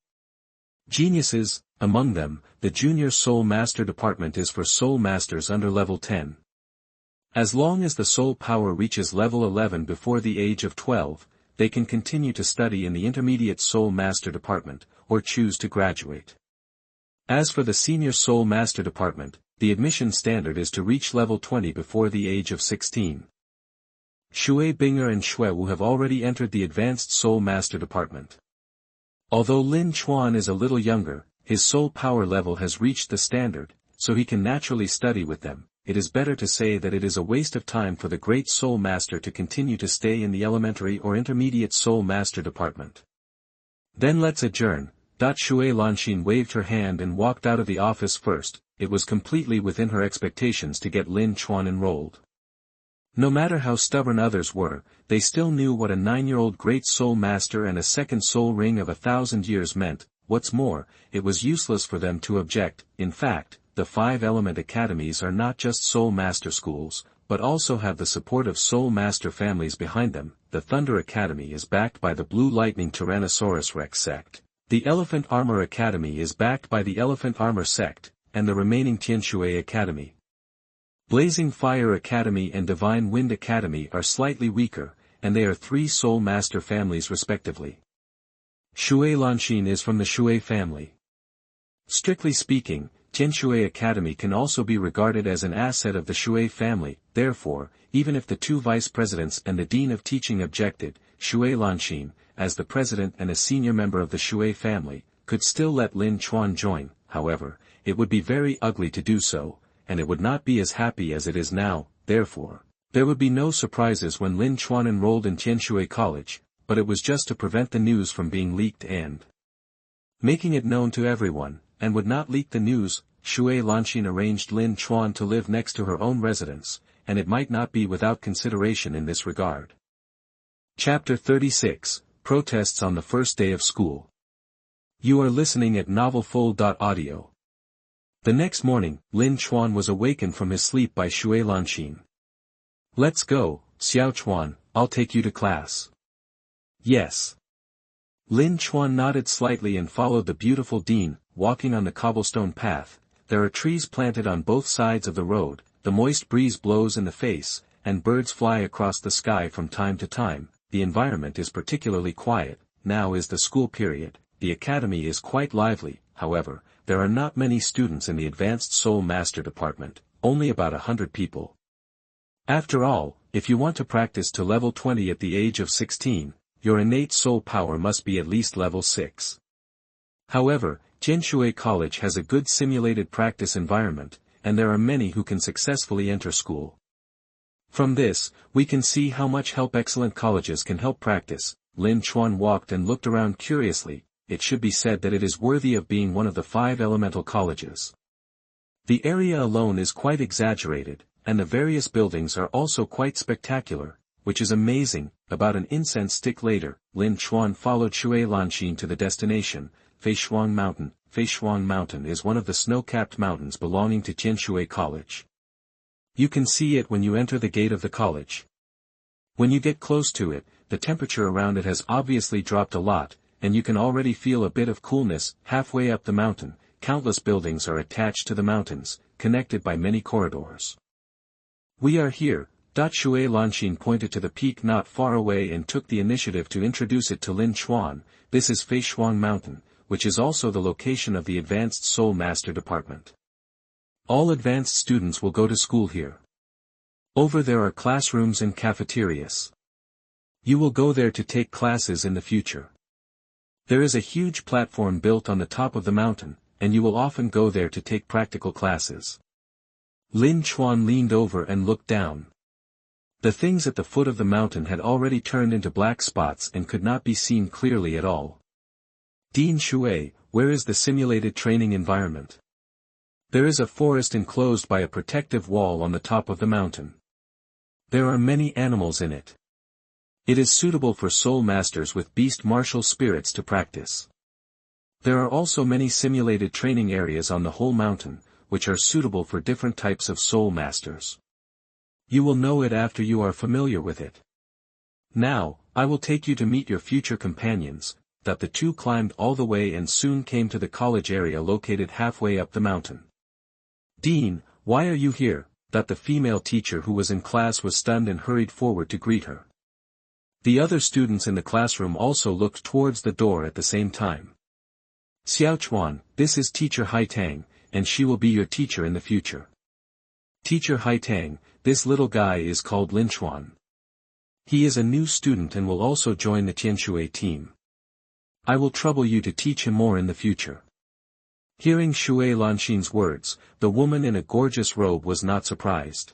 geniuses. Among them, the Junior Soul Master Department is for Soul Masters under level 10. As long as the soul power reaches level 11 before the age of 12, they can continue to study in the Intermediate Soul Master Department, or choose to graduate. As for the Senior Soul Master Department, the admission standard is to reach level 20 before the age of 16. Shui Bing'er and Xuewu have already entered the Advanced Soul Master Department. Although Lin Chuan is a little younger, his soul power level has reached the standard, so he can naturally study with them. It is better to say that it is a waste of time for the Great Soul Master to continue to stay in the Elementary or Intermediate Soul Master Department. Then let's adjourn. Shui Lanxin waved her hand and walked out of the office first. It was completely within her expectations to get Lin Chuan enrolled. No matter how stubborn others were, they still knew what a 9-year-old Great Soul Master and a second soul ring of 1,000 years meant. What's more, it was useless for them to object. In fact, the 5 element academies are not just Soul Master schools, but also have the support of Soul Master families behind them. The Thunder Academy is backed by the Blue Lightning Tyrannosaurus Rex sect, The Elephant Armor Academy is backed by the Elephant Armor Sect, and the remaining Tianshui Academy. Blazing Fire Academy and Divine Wind Academy are slightly weaker, and they are 3 Soul Master families respectively. Shui Lanxin is from the Shui family. Strictly speaking, Tianshui Academy can also be regarded as an asset of the Shui family, therefore, even if the 2 vice presidents and the dean of teaching objected, Shui Lanxin, as the president and a senior member of the Shui family, could still let Lin Chuan join. However, it would be very ugly to do so, and it would not be as happy as it is now. Therefore, there would be no surprises when Lin Chuan enrolled in Tianshui College, but it was just to prevent the news from being leaked and making it known to everyone, and would not leak the news. Shui Lanxin arranged Lin Chuan to live next to her own residence, and it might not be without consideration in this regard. Chapter 36, Protests on the First Day of School. You are listening at NovelFull.audio. The next morning, Lin Chuan was awakened from his sleep by Shui Lanxin. Let's go, Xiao Chuan, I'll take you to class. Yes. Lin Chuan nodded slightly and followed the beautiful dean, walking on the cobblestone path. There are trees planted on both sides of the road, the moist breeze blows in the face, and birds fly across the sky from time to time. The environment is particularly quiet. Now is the school period. The academy is quite lively. However, there are not many students in the Advanced Soul Master department, only about 100 people. After all, if you want to practice to level 20 at the age of 16, your innate soul power must be at least level 6. However, Tianshui College has a good simulated practice environment, and there are many who can successfully enter school. From this, we can see how much help excellent colleges can help practice. Lin Chuan walked and looked around curiously. It should be said that it is worthy of being one of the 5 elemental colleges. The area alone is quite exaggerated, and the various buildings are also quite spectacular, which is amazing. About an incense stick later, Lin Chuan followed Shui Lanxin to the destination, Feishuang Mountain. Feishuang Mountain is one of the snow-capped mountains belonging to Tianshui College. You can see it when you enter the gate of the college. When you get close to it, the temperature around it has obviously dropped a lot, and you can already feel a bit of coolness. Halfway up the mountain, countless buildings are attached to the mountains, connected by many corridors. We are here. Shui Lanxin pointed to the peak not far away and took the initiative to introduce it to Lin Chuan. This is Feishuang Mountain, which is also the location of the Advanced Soul Master Department. All advanced students will go to school here. Over there are classrooms and cafeterias. You will go there to take classes in the future. There is a huge platform built on the top of the mountain, and you will often go there to take practical classes. Lin Chuan leaned over and looked down. The things at the foot of the mountain had already turned into black spots and could not be seen clearly at all. Dean Shui, where is the simulated training environment? There is a forest enclosed by a protective wall on the top of the mountain. There are many animals in it. It is suitable for soul masters with beast martial spirits to practice. There are also many simulated training areas on the whole mountain, which are suitable for different types of soul masters. You will know it after you are familiar with it. Now, I will take you to meet your future companions. That the 2 climbed all the way and soon came to the college area located halfway up the mountain. Dean, why are you here? That the female teacher who was in class was stunned and hurried forward to greet her. The other students in the classroom also looked towards the door at the same time. Xiao Chuan, this is Teacher Haitang, and she will be your teacher in the future. Teacher Haitang, this little guy is called Lin Chuan. He is a new student and will also join the Tianshui team. I will trouble you to teach him more in the future. Hearing Shui Lanxin's words, the woman in a gorgeous robe was not surprised.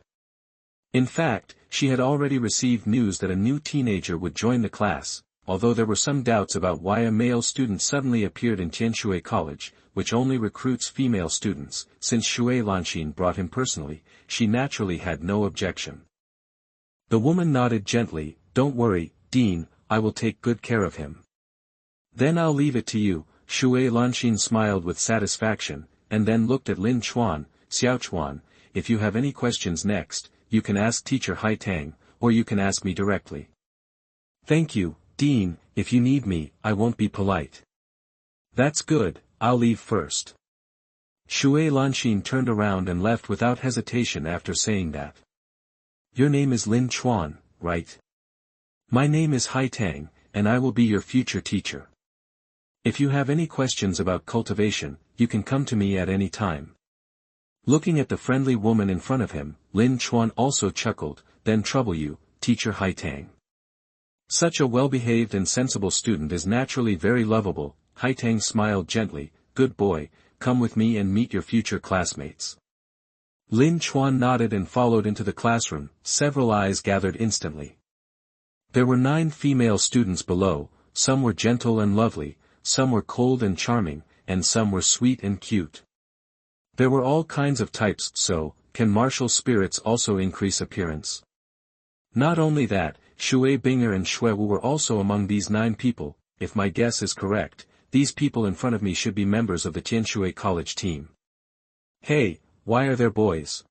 In fact, she had already received news that a new teenager would join the class, although there were some doubts about why a male student suddenly appeared in Tianshui College, which only recruits female students. Since Shui Lanxin brought him personally, she naturally had no objection. The woman nodded gently. Don't worry, Dean, I will take good care of him. Then I'll leave it to you. Shui Lanxin smiled with satisfaction, and then looked at Lin Chuan. Xiao Chuan, if you have any questions next, you can ask Teacher Haitang, or you can ask me directly. Thank you, Dean. If you need me, I won't be polite. That's good, I'll leave first. Shui Lanxin turned around and left without hesitation after saying that. Your name is Lin Chuan, right? My name is Tang, and I will be your future teacher. If you have any questions about cultivation, you can come to me at any time. Looking at the friendly woman in front of him, Lin Chuan also chuckled, then trouble you, teacher Tang. Such a well-behaved and sensible student is naturally very lovable. Tang smiled gently, good boy, come with me and meet your future classmates. Lin Chuan nodded and followed into the classroom. Several eyes gathered instantly. There were 9 female students below, some were gentle and lovely, some were cold and charming, and some were sweet and cute. There were all kinds of types, so, can martial spirits also increase appearance? Not only that, Shui Binger and Shui Wu were also among these 9 people. If my guess is correct, these people in front of me should be members of the Tianshui College team. Hey, why are there boys?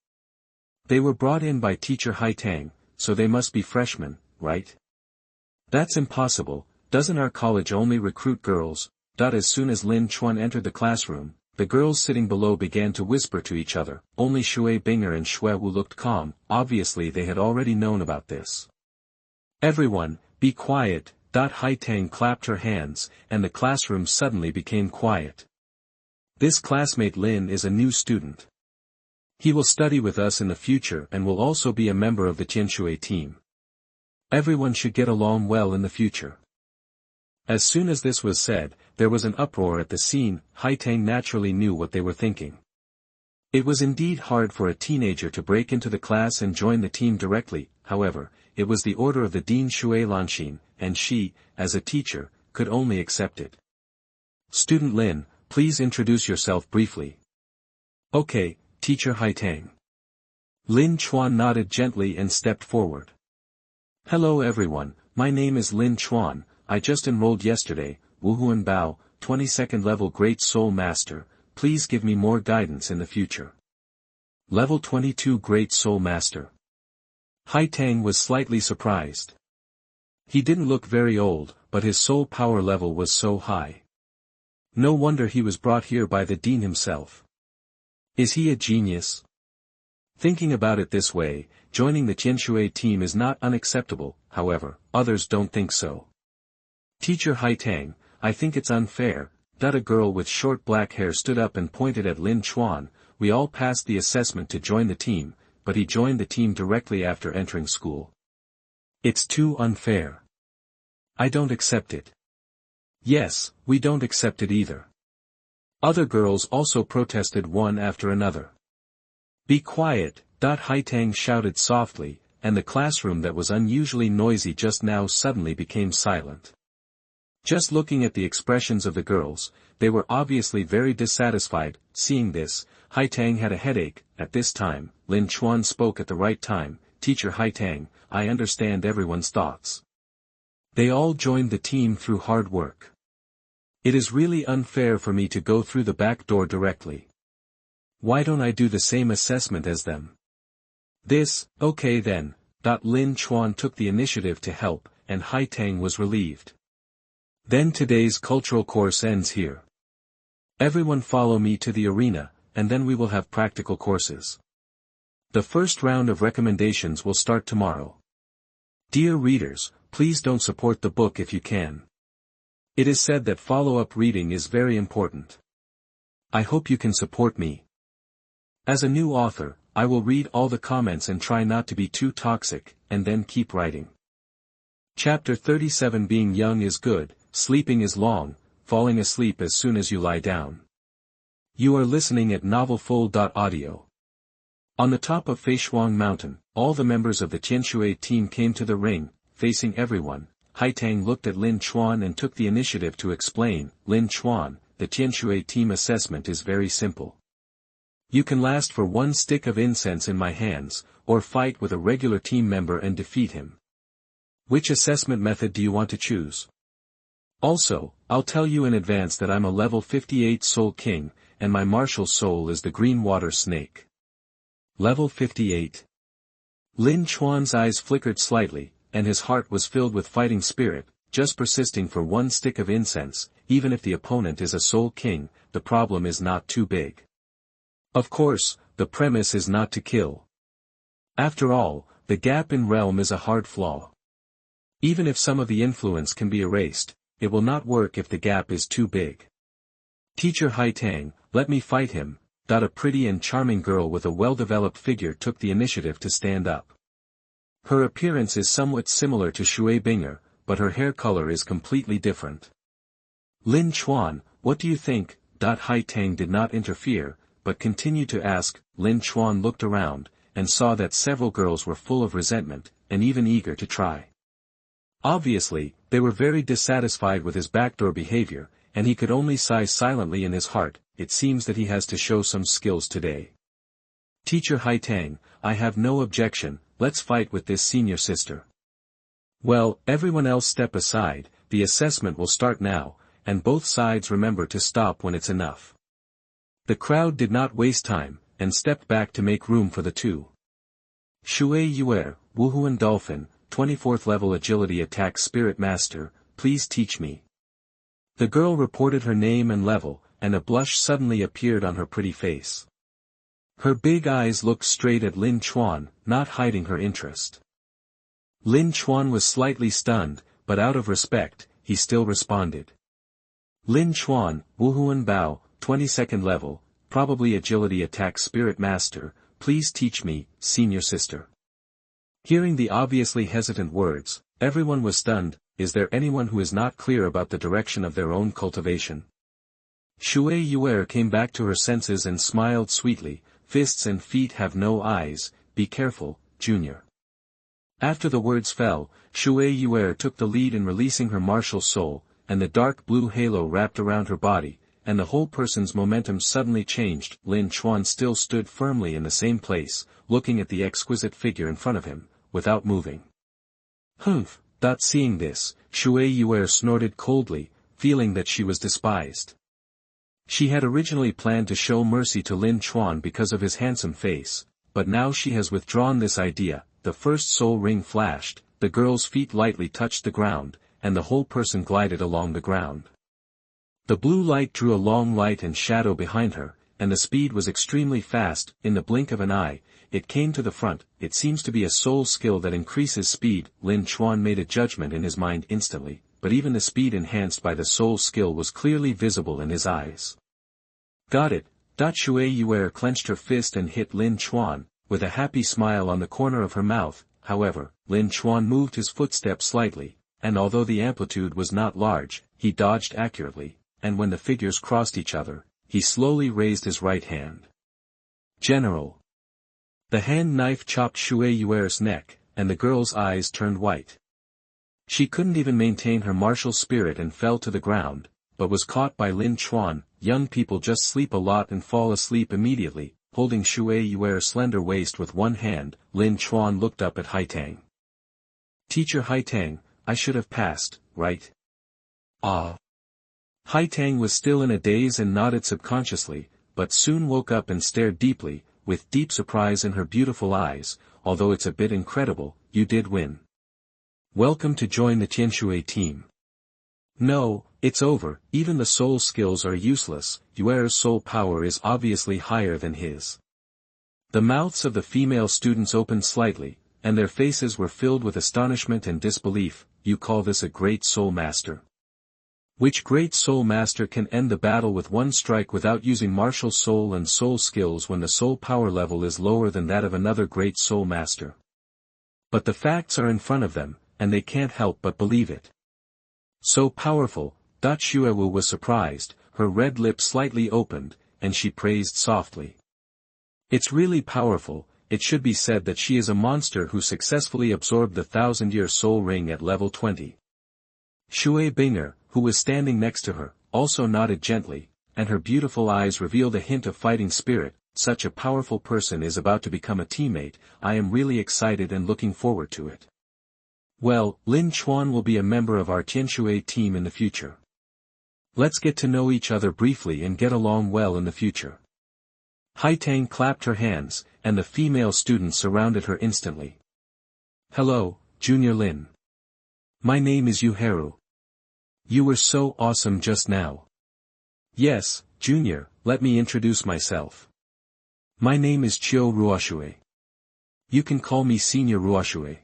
They were brought in by teacher Tang, so they must be freshmen, right? That's impossible, doesn't our college only recruit girls? As soon as Lin Chuan entered the classroom, the girls sitting below began to whisper to each other. Only Shui Binger and Shui Wu looked calm, obviously they had already known about this. Everyone, be quiet. Tang clapped her hands, and the classroom suddenly became quiet. This classmate Lin is a new student. He will study with us in the future and will also be a member of the Tianshui team. Everyone should get along well in the future. As soon as this was said, there was an uproar at the scene. Tang naturally knew what they were thinking. It was indeed hard for a teenager to break into the class and join the team directly. However, it was the order of the Dean Shui Lanxin, and she, as a teacher, could only accept it. Student Lin, please introduce yourself briefly. Okay, teacher Tang. Lin Chuan nodded gently and stepped forward. Hello everyone, my name is Lin Chuan, I just enrolled yesterday. Wuhuan Bao, 22nd level Great Soul Master, please give me more guidance in the future. Level 22 Great Soul Master. Tang was slightly surprised. He didn't look very old, but his soul power level was so high. No wonder he was brought here by the dean himself. Is he a genius? Thinking about it this way, joining the Tianshui team is not unacceptable. However, others don't think so. Teacher Tang, I think it's unfair. A girl with short black hair stood up and pointed at Lin Chuan. We all passed the assessment to join the team, but he joined the team directly after entering school. It's too unfair. I don't accept it. Yes, we don't accept it either. Other girls also protested one after another. Be quiet, Tang shouted softly, and the classroom that was unusually noisy just now suddenly became silent. Just looking at the expressions of the girls, they were obviously very dissatisfied. Seeing this, Tang had a headache. At this time, Lin Chuan spoke at the right time. Teacher Tang, I understand everyone's thoughts. They all joined the team through hard work. It is really unfair for me to go through the back door directly. Why don't I do the same assessment as them? Okay then. Lin Chuan took the initiative to help, and Tang was relieved. Then today's cultural course ends here. Everyone follow me to the arena, and then we will have practical courses. The first round of recommendations will start tomorrow. Dear readers, please don't support the book if you can. It is said that follow-up reading is very important. I hope you can support me. As a new author, I will read all the comments and try not to be too toxic, and then keep writing. Chapter 37 Being young is good, sleeping is long, falling asleep as soon as you lie down. You are listening at NovelFull.audio. On the top of Feishuang Mountain, all the members of the Tianshui team came to the ring, facing everyone. Tang looked at Lin Chuan and took the initiative to explain. Lin Chuan, the Tianshui team assessment is very simple. You can last for 1 stick of incense in my hands, or fight with a regular team member and defeat him. Which assessment method do you want to choose? Also, I'll tell you in advance that I'm a level 58 Soul King, and my martial soul is the green water snake. Level 58. Lin Chuan's eyes flickered slightly, and his heart was filled with fighting spirit. Just persisting for 1 stick of incense, even if the opponent is a Soul King, the problem is not too big. Of course, the premise is not to kill. After all, the gap in realm is a hard flaw. Even if some of the influence can be erased, it will not work if the gap is too big. Teacher Haitang, let me fight him. A pretty and charming girl with a well-developed figure took the initiative to stand up. Her appearance is somewhat similar to Shui Binger, but her hair color is completely different. Lin Chuan, what do you think? Haitang did not interfere, but continued to ask. Lin Chuan looked around, and saw that several girls were full of resentment, and even eager to try. Obviously, they were very dissatisfied with his backdoor behavior, and he could only sigh silently in his heart. It seems that he has to show some skills today. Teacher Haitang, I have no objection, let's fight with this senior sister. Well, everyone else step aside, the assessment will start now, and both sides remember to stop when it's enough. The crowd did not waste time, and stepped back to make room for the two. Shui Yue'er, Wuhuan Dolphin, 24th level agility attack spirit master, please teach me. The girl reported her name and level, and a blush suddenly appeared on her pretty face. Her big eyes looked straight at Lin Chuan, not hiding her interest. Lin Chuan was slightly stunned, but out of respect, he still responded. Lin Chuan, Wuhuan Bao, 22nd level, probably agility attack spirit master, please teach me, senior sister. Hearing the obviously hesitant words, everyone was stunned. Is there anyone who is not clear about the direction of their own cultivation? Shui Yue'er came back to her senses and smiled sweetly. Fists and feet have no eyes, be careful, Junior. After the words fell, Shui Yue'er took the lead in releasing her martial soul, and the dark blue halo wrapped around her body, and the whole person's momentum suddenly changed. Lin Chuan still stood firmly in the same place, looking at the exquisite figure in front of him, without moving. Humph! Seeing this, Shui Yue'er snorted coldly, feeling that she was despised. She had originally planned to show mercy to Lin Chuan because of his handsome face, but now she has withdrawn this idea. The first soul ring flashed, the girl's feet lightly touched the ground, and the whole person glided along the ground. The blue light drew a long light and shadow behind her, and the speed was extremely fast. In the blink of an eye, it came to the front. It seems to be a soul skill that increases speed. Lin Chuan made a judgment in his mind instantly, but even the speed enhanced by the soul skill was clearly visible in his eyes. Got it. Shui Yue'er clenched her fist and hit Lin Chuan, with a happy smile on the corner of her mouth. However, Lin Chuan moved his footsteps slightly, and although the amplitude was not large, he dodged accurately, and when the figures crossed each other, he slowly raised his right hand. General. The hand knife chopped Shui Yue'er's neck, and the girl's eyes turned white. She couldn't even maintain her martial spirit and fell to the ground, but was caught by Lin Chuan. Young people just sleep a lot and fall asleep immediately. Holding Shui Yue'er's slender waist with one hand, Lin Chuan looked up at Haitang. Teacher Haitang, I should have passed, right? Ah. Haitang was still in a daze and nodded subconsciously, but soon woke up and stared deeply, with deep surprise in her beautiful eyes. Although it's a bit incredible, you did win. Welcome to join the Tianshui team. No, it's over. Even the soul skills are useless. Yue'er's soul power is obviously higher than his. The mouths of the female students opened slightly, and their faces were filled with astonishment and disbelief. You call this a great soul master? Which great soul master can end the battle with one strike without using martial soul and soul skills when the soul power level is lower than that of another great soul master? But the facts are in front of them, and they can't help but believe it. So powerful. Shuewu was surprised, her red lips slightly opened, and she praised softly. It's really powerful. It should be said that she is a monster who successfully absorbed the 1000-year soul ring at level 20. Shui Binger, who was standing next to her, also nodded gently, and her beautiful eyes revealed a hint of fighting spirit. Such a powerful person is about to become a teammate. I am really excited and looking forward to it. Well, Lin Chuan will be a member of our Tianshui team in the future. Let's get to know each other briefly and get along well in the future. Haitang clapped her hands, and the female students surrounded her instantly. Hello, Junior Lin. My name is Yue'er. You were so awesome just now. Yes, Junior, let me introduce myself. My name is Chiu Ruoshui. You can call me Senior Ruoshui.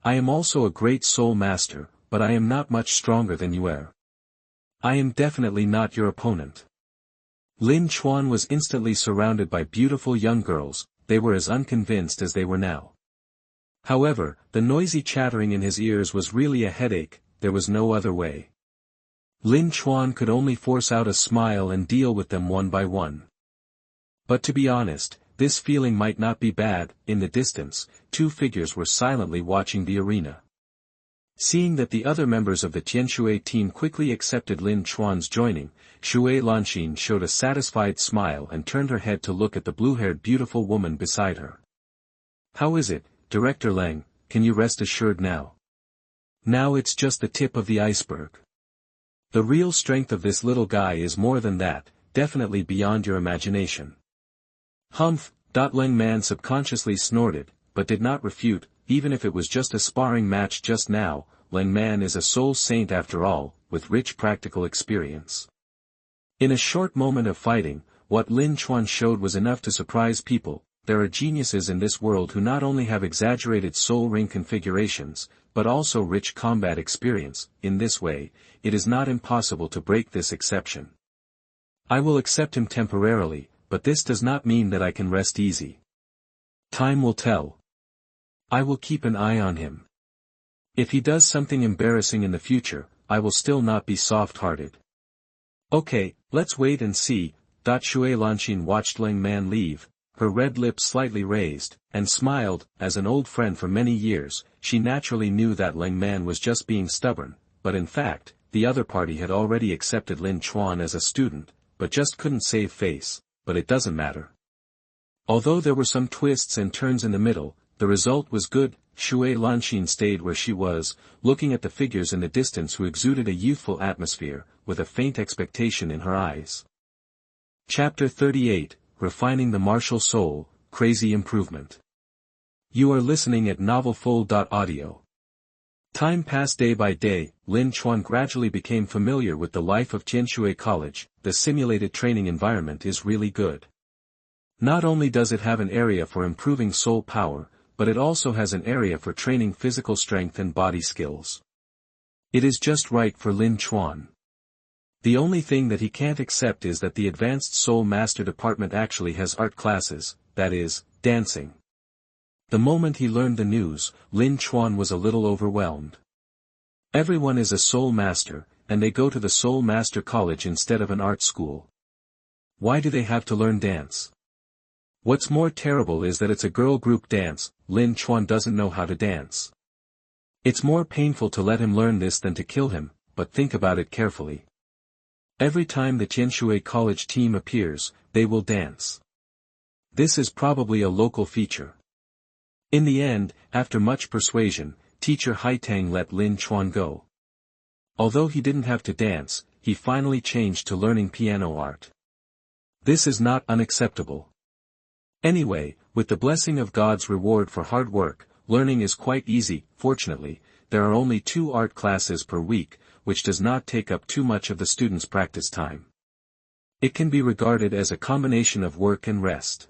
I am also a great soul master, but I am not much stronger than Yue'er. I am definitely not your opponent. Lin Chuan was instantly surrounded by beautiful young girls. They were as unconvinced as they were now. However, the noisy chattering in his ears was really a headache. There was no other way. Lin Chuan could only force out a smile and deal with them one by one. But to be honest, this feeling might not be bad. In the distance, two figures were silently watching the arena. Seeing that the other members of the Tianshui team quickly accepted Lin Chuan's joining, Shui Lanxin showed a satisfied smile and turned her head to look at the blue-haired beautiful woman beside her. How is it, Director Leng, can you rest assured now? Now it's just the tip of the iceberg. The real strength of this little guy is more than that, definitely beyond your imagination. Humph, Lengyan subconsciously snorted, but did not refute. Even if it was just a sparring match just now, Lengyan is a soul saint after all, with rich practical experience. In a short moment of fighting, what Lin Chuan showed was enough to surprise people. There are geniuses in this world who not only have exaggerated soul ring configurations, but also rich combat experience. In this way, it is not impossible to break this exception. I will accept him temporarily, but this does not mean that I can rest easy. Time will tell. I will keep an eye on him. If he does something embarrassing in the future, I will still not be soft-hearted. Okay, let's wait and see. Shui Lanxin watched Lengyan leave, her red lips slightly raised, and smiled. As an old friend for many years, she naturally knew that Lengyan was just being stubborn, but in fact, the other party had already accepted Lin Chuan as a student, but just couldn't save face. But it doesn't matter. Although there were some twists and turns in the middle, the result was good. Shui Lanxin stayed where she was, looking at the figures in the distance who exuded a youthful atmosphere, with a faint expectation in her eyes. Chapter 38, Refining the Martial Soul, Crazy Improvement. You are listening at NovelFull.audio. Time passed day by day. Lin Chuan gradually became familiar with the life of Tianshui College. The simulated training environment is really good. Not only does it have an area for improving soul power, but it also has an area for training physical strength and body skills. It is just right for Lin Chuan. The only thing that he can't accept is that the Advanced Soul Master Department actually has art classes, that is, dancing. The moment he learned the news, Lin Chuan was a little overwhelmed. Everyone is a soul master, and they go to the Soul Master College instead of an art school. Why do they have to learn dance? What's more terrible is that it's a girl group dance. Lin Chuan doesn't know how to dance. It's more painful to let him learn this than to kill him, but think about it carefully. Every time the Tianshui College team appears, they will dance. This is probably a local feature. In the end, after much persuasion, teacher Haitang let Lin Chuan go. Although he didn't have to dance, he finally changed to learning piano art. This is not unacceptable. Anyway, with the blessing of God's reward for hard work, learning is quite easy. Fortunately, there are only 2 art classes per week, which does not take up too much of the students' practice time. It can be regarded as a combination of work and rest.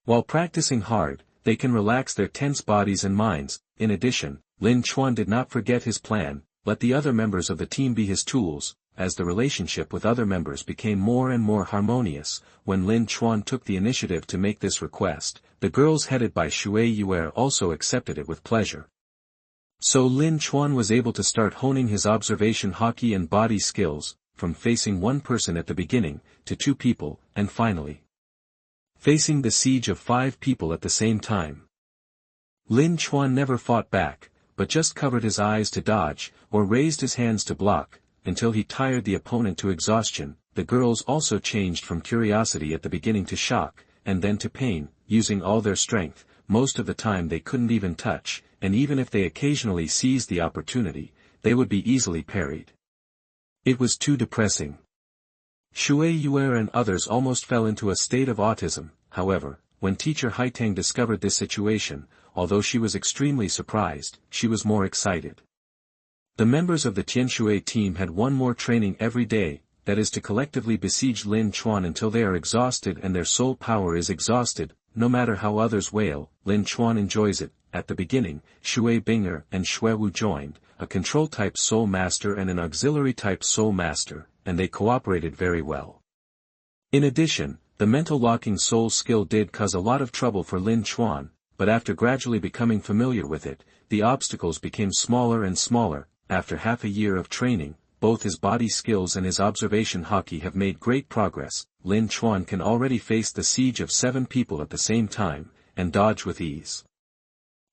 While practicing hard, they can relax their tense bodies and minds. In addition, Lin Chuan did not forget his plan: let the other members of the team be his tools. As the relationship with other members became more and more harmonious, when Lin Chuan took the initiative to make this request, the girls headed by Shui Yue'er also accepted it with pleasure. So Lin Chuan was able to start honing his observation hockey and body skills, from facing one person at the beginning, to 2 people, and finally facing the siege of 5 people at the same time. Lin Chuan never fought back, but just covered his eyes to dodge, or raised his hands to block, until he tired the opponent to exhaustion. The girls also changed from curiosity at the beginning to shock, and then to pain, using all their strength. Most of the time they couldn't even touch, and even if they occasionally seized the opportunity, they would be easily parried. It was too depressing. Shui Yue'er and others almost fell into a state of autism. However, when teacher Haitang discovered this situation, although she was extremely surprised, she was more excited. The members of the Tianshui team had one more training every day, that is to collectively besiege Lin Chuan until they are exhausted and their soul power is exhausted. No matter how others wail, Lin Chuan enjoys it. At the beginning, Shui Binger and Xuewu joined, a control-type soul master and an auxiliary-type soul master, and they cooperated very well. In addition, the mental locking soul skill did cause a lot of trouble for Lin Chuan, but after gradually becoming familiar with it, the obstacles became smaller and smaller. After half a year of training, both his body skills and his observation haki have made great progress. Lin Chuan can already face the siege of 7 people at the same time, and dodge with ease.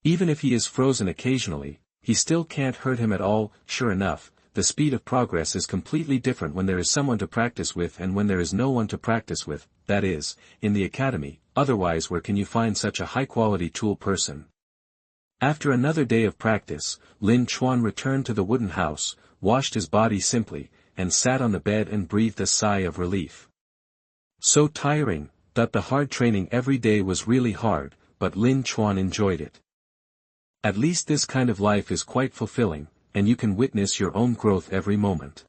Even if he is frozen occasionally, he still can't hurt him at all. Sure enough, the speed of progress is completely different when there is someone to practice with and when there is no one to practice with, that is, in the academy. Otherwise, where can you find such a high-quality tool person? After another day of practice, Lin Chuan returned to the wooden house, washed his body simply, and sat on the bed and breathed a sigh of relief. So tiring, that the hard training every day was really hard, but Lin Chuan enjoyed it. At least this kind of life is quite fulfilling, and you can witness your own growth every moment.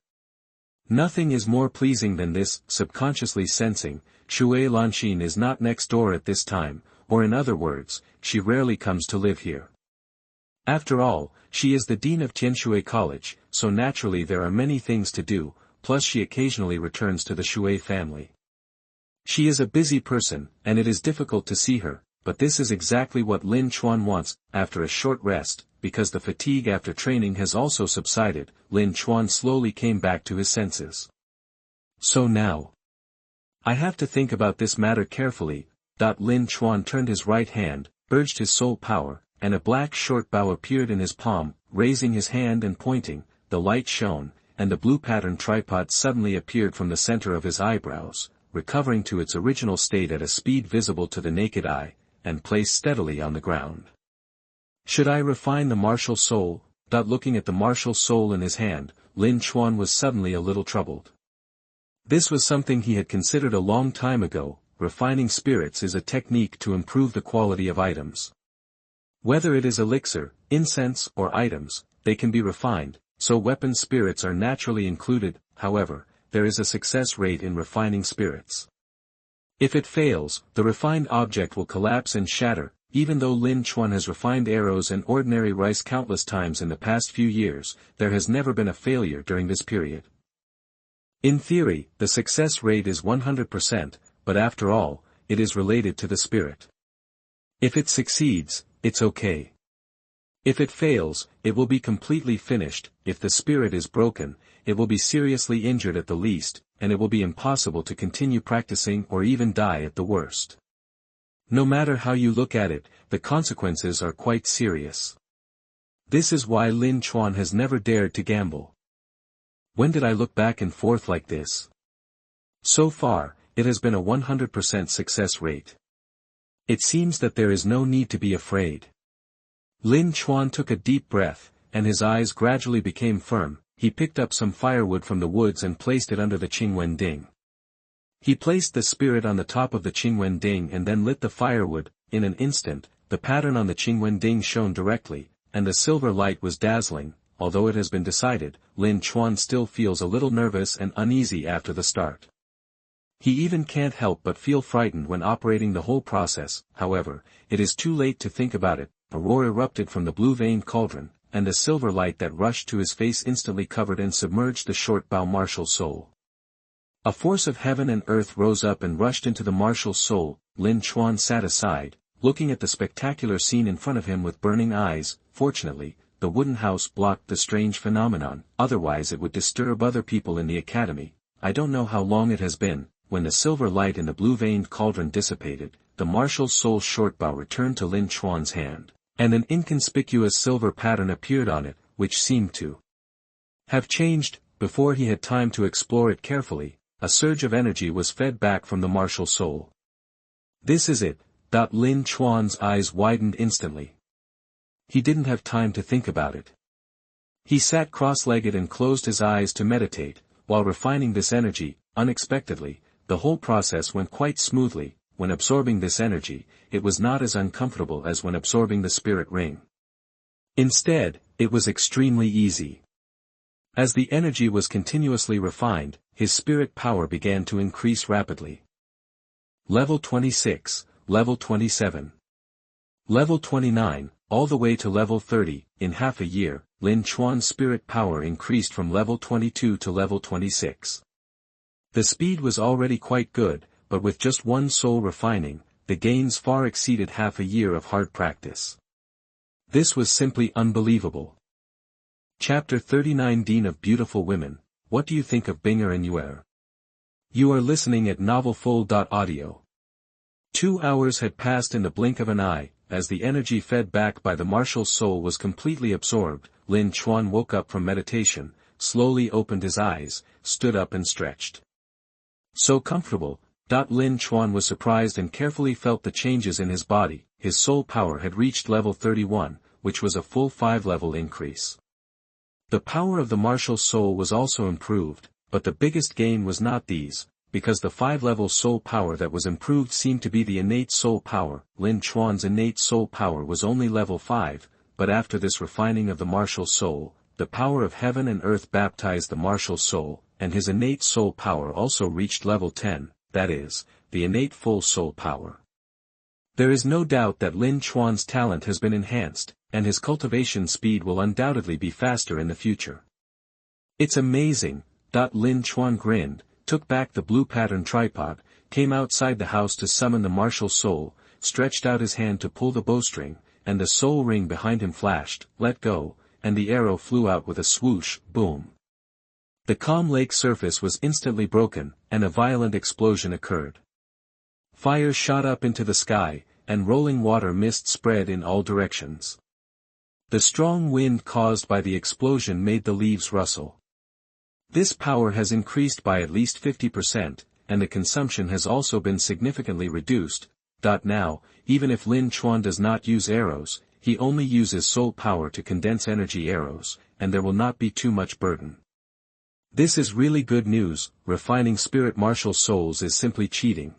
Nothing is more pleasing than this. Subconsciously sensing, Shui Lanxin is not next door at this time, or in other words, she rarely comes to live here. After all, she is the dean of Tianshui College, so naturally there are many things to do, plus she occasionally returns to the Shui family. She is a busy person, and it is difficult to see her, but this is exactly what Lin Chuan wants. After a short rest, because the fatigue after training has also subsided, Lin Chuan slowly came back to his senses. So now, I have to think about this matter carefully. Lin Chuan turned his right hand, urged his soul power, and a black short bow appeared in his palm. Raising his hand and pointing, the light shone, and the blue pattern tripod suddenly appeared from the center of his eyebrows, recovering to its original state at a speed visible to the naked eye, and placed steadily on the ground. Should I refine the martial soul? Looking at the martial soul in his hand, Lin Chuan was suddenly a little troubled. This was something he had considered a long time ago. Refining spirits is a technique to improve the quality of items. Whether it is elixir, incense, or items, they can be refined, so weapon spirits are naturally included. However, there is a success rate in refining spirits. If it fails, the refined object will collapse and shatter. Even though Lin Chuan has refined arrows and ordinary rice countless times in the past few years, there has never been a failure during this period. In theory, the success rate is 100%, but after all, it is related to the spirit. If it succeeds, it's okay. If it fails, it will be completely finished. If the spirit is broken, it will be seriously injured at the least, and it will be impossible to continue practicing or even die at the worst. No matter how you look at it, the consequences are quite serious. This is why Lin Chuan has never dared to gamble. When did I look back and forth like this? So far, it has been a 100% success rate. It seems that there is no need to be afraid. Lin Chuan took a deep breath, and his eyes gradually became firm. He picked up some firewood from the woods and placed it under the Qingwen Ding. He placed the spirit on the top of the Qingwen Ding and then lit the firewood. In an instant, the pattern on the Qingwen Ding shone directly, and the silver light was dazzling. Although it has been decided, Lin Chuan still feels a little nervous and uneasy after the start. He even can't help but feel frightened when operating the whole process. However, it is too late to think about it. A roar erupted from the blue-veined cauldron, and the silver light that rushed to his face instantly covered and submerged the short-bow martial soul. A force of heaven and earth rose up and rushed into the martial soul. Lin Chuan sat aside, looking at the spectacular scene in front of him with burning eyes. Fortunately, the wooden house blocked the strange phenomenon, otherwise it would disturb other people in the academy. I don't know how long it has been. When the silver light in the blue-veined cauldron dissipated, the martial soul shortbow returned to Lin Chuan's hand, and an inconspicuous silver pattern appeared on it, which seemed to have changed. Before he had time to explore it carefully, a surge of energy was fed back from the martial soul. This is it. Lin Chuan's eyes widened instantly. He didn't have time to think about it. He sat cross-legged and closed his eyes to meditate, while refining this energy. Unexpectedly, the whole process went quite smoothly. When absorbing this energy, it was not as uncomfortable as when absorbing the spirit ring. Instead, it was extremely easy. As the energy was continuously refined, his spirit power began to increase rapidly. Level 26, Level 27. Level 29, all the way to level 30, in half a year, Lin Chuan's spirit power increased from level 22 to level 26. The speed was already quite good, but with just one soul refining, the gains far exceeded half a year of hard practice. This was simply unbelievable. Chapter 39 Dean of Beautiful Women, what do you think of Binger and Yue'er? You are listening at novelfull.audio. 2 hours had passed in the blink of an eye. As the energy fed back by the marshal's soul was completely absorbed, Lin Chuan woke up from meditation, slowly opened his eyes, stood up and stretched. So comfortable. Lin Chuan was surprised and carefully felt the changes in his body. His soul power had reached level 31, which was a full 5-level increase. The power of the marshal's soul was also improved, but the biggest gain was not these, because the 5-level soul power that was improved seemed to be the innate soul power. Lin Chuan's innate soul power was only level 5, but after this refining of the marshal's soul, the power of heaven and earth baptized the marshal's soul, and his innate soul power also reached level 10, that is, the innate full soul power. There is no doubt that Lin Chuan's talent has been enhanced, and his cultivation speed will undoubtedly be faster in the future. It's amazing. Lin Chuan grinned, took back the blue pattern tripod, came outside the house to summon the martial soul, stretched out his hand to pull the bowstring, and the soul ring behind him flashed, let go, and the arrow flew out with a swoosh, boom. The calm lake surface was instantly broken, and a violent explosion occurred. Fire shot up into the sky, and rolling water mist spread in all directions. The strong wind caused by the explosion made the leaves rustle. This power has increased by at least 50%, and the consumption has also been significantly reduced. Now, even if Lin Chuan does not use arrows, he only uses soul power to condense energy arrows, and there will not be too much burden. This is really good news. Refining spirit martial souls is simply cheating.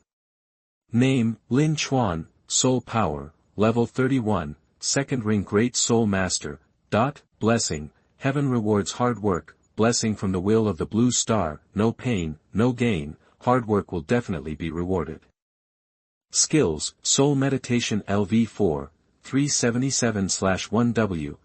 Name, Lin Chuan, soul power, level 31, second ring Great Soul Master. Blessing, heaven rewards hard work. Blessing from the will of the blue star, no pain, no gain, hard work will definitely be rewarded. Skills, Soul Meditation LV4, 377/1W.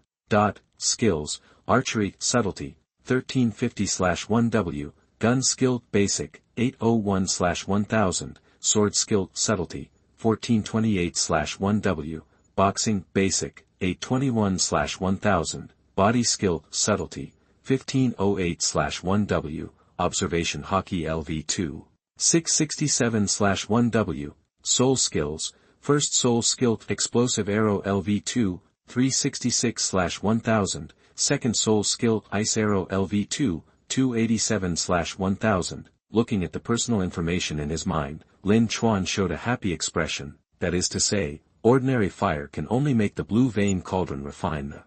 Skills, Archery, Subtlety, 1350/1W, Gun Skill, Basic, 801/1000, Sword Skill, Subtlety, 1428/1W, Boxing, Basic, 821/1000, Body Skill, Subtlety, 1508/1W, Observation Hockey LV2, 667/1W, Soul Skills, First Soul Skill Explosive Arrow LV2, 366/1000, Second Soul Skill Ice Arrow LV2, 287/1000. Looking at the personal information in his mind, Lin Chuan showed a happy expression, that is to say, ordinary fire can only make the blue vein cauldron refine the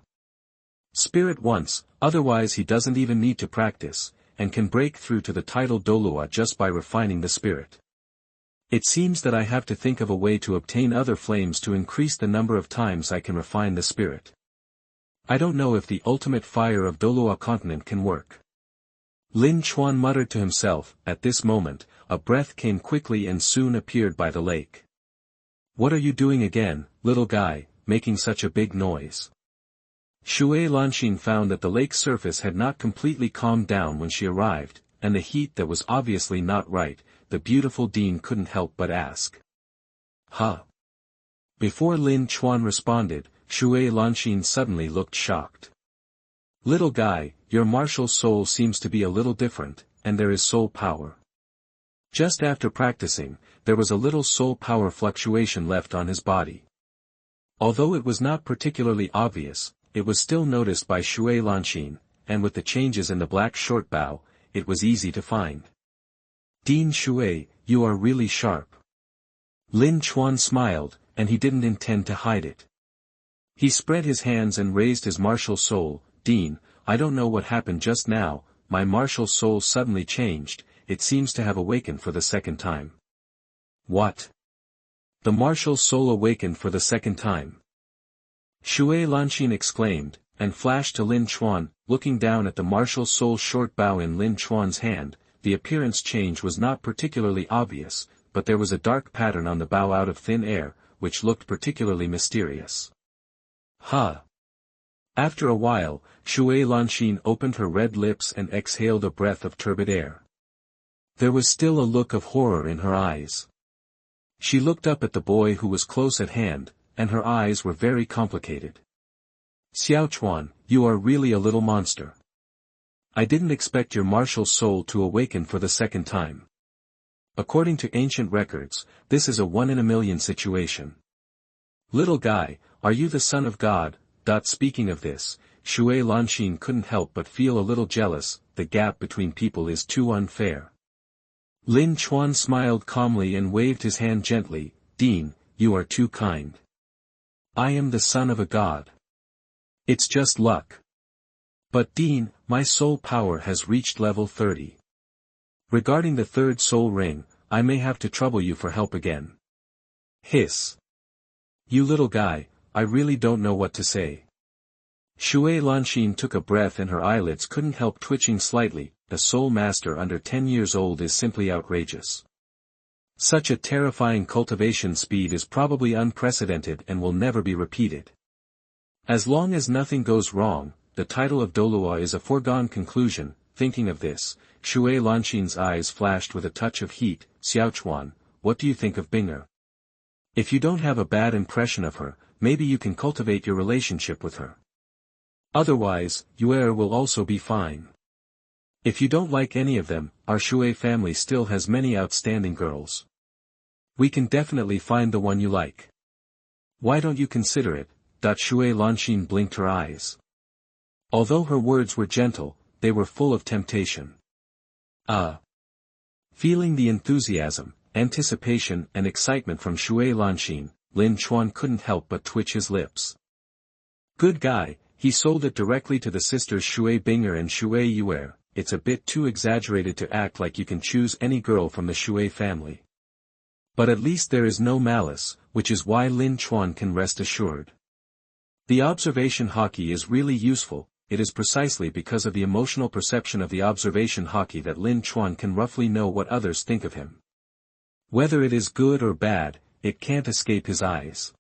spirit once, otherwise he doesn't even need to practice, and can break through to the title Douluo just by refining the spirit. It seems that I have to think of a way to obtain other flames to increase the number of times I can refine the spirit. I don't know if the ultimate fire of Douluo Continent can work. Lin Chuan muttered to himself. At this moment, a breath came quickly and soon appeared by the lake. What are you doing again, little guy, making such a big noise? Shui Lanxin found that the lake surface had not completely calmed down when she arrived, and the heat that was obviously not right. The beautiful Dean couldn't help but ask. Huh? Before Lin Chuan responded, Shui Lanxin suddenly looked shocked. Little guy, your martial soul seems to be a little different, and there is soul power. Just after practicing, there was a little soul power fluctuation left on his body. Although it was not particularly obvious, it was still noticed by Shui Lanxin, and with the changes in the black short bow, it was easy to find. Dean Shui, you are really sharp. Lin Chuan smiled, and he didn't intend to hide it. He spread his hands and raised his martial soul. Dean, I don't know what happened just now, my martial soul suddenly changed, it seems to have awakened for the second time. What? The martial soul awakened for the second time. Shui Lanxin exclaimed, and flashed to Lin Chuan. Looking down at the martial soul's short bow in Lin Chuan's hand, the appearance change was not particularly obvious, but there was a dark pattern on the bow out of thin air, which looked particularly mysterious. Huh! After a while, Shui Lanxin opened her red lips and exhaled a breath of turbid air. There was still a look of horror in her eyes. She looked up at the boy who was close at hand, and her eyes were very complicated. Xiao Chuan, you are really a little monster. I didn't expect your martial soul to awaken for the second time. According to ancient records, this is a 1-in-a-million situation. Little guy, are you the son of God? Speaking of this, Shui Lanxin couldn't help but feel a little jealous. The gap between people is too unfair. Lin Chuan smiled calmly and waved his hand gently. Dean, you are too kind. I am the son of a god. It's just luck. But Dean, my soul power has reached level 30. Regarding the third soul ring, I may have to trouble you for help again. Hiss. You little guy, I really don't know what to say. Shui Lanxin took a breath and her eyelids couldn't help twitching slightly. A soul master under 10 years old is simply outrageous. Such a terrifying cultivation speed is probably unprecedented and will never be repeated. As long as nothing goes wrong, the title of Douluo is a foregone conclusion. Thinking of this, Shui Lanxin's eyes flashed with a touch of heat. Xiao Chuan, what do you think of Bing'er? If you don't have a bad impression of her, maybe you can cultivate your relationship with her. Otherwise, Yue'er will also be fine. If you don't like any of them, our Shui family still has many outstanding girls. We can definitely find the one you like. Why don't you consider it? Shui Lanxin blinked her eyes. Although her words were gentle, they were full of temptation. Feeling the enthusiasm, anticipation and excitement from Shui Lanxin, Lin Chuan couldn't help but twitch his lips. Good guy, he sold it directly to the sisters Shui Bing'er and Shui Yue'er. It's a bit too exaggerated to act like you can choose any girl from the Shui family. But at least there is no malice, which is why Lin Chuan can rest assured. The observation hockey is really useful. It is precisely because of the emotional perception of the observation hockey that Lin Chuan can roughly know what others think of him. Whether it is good or bad, it can't escape his eyes.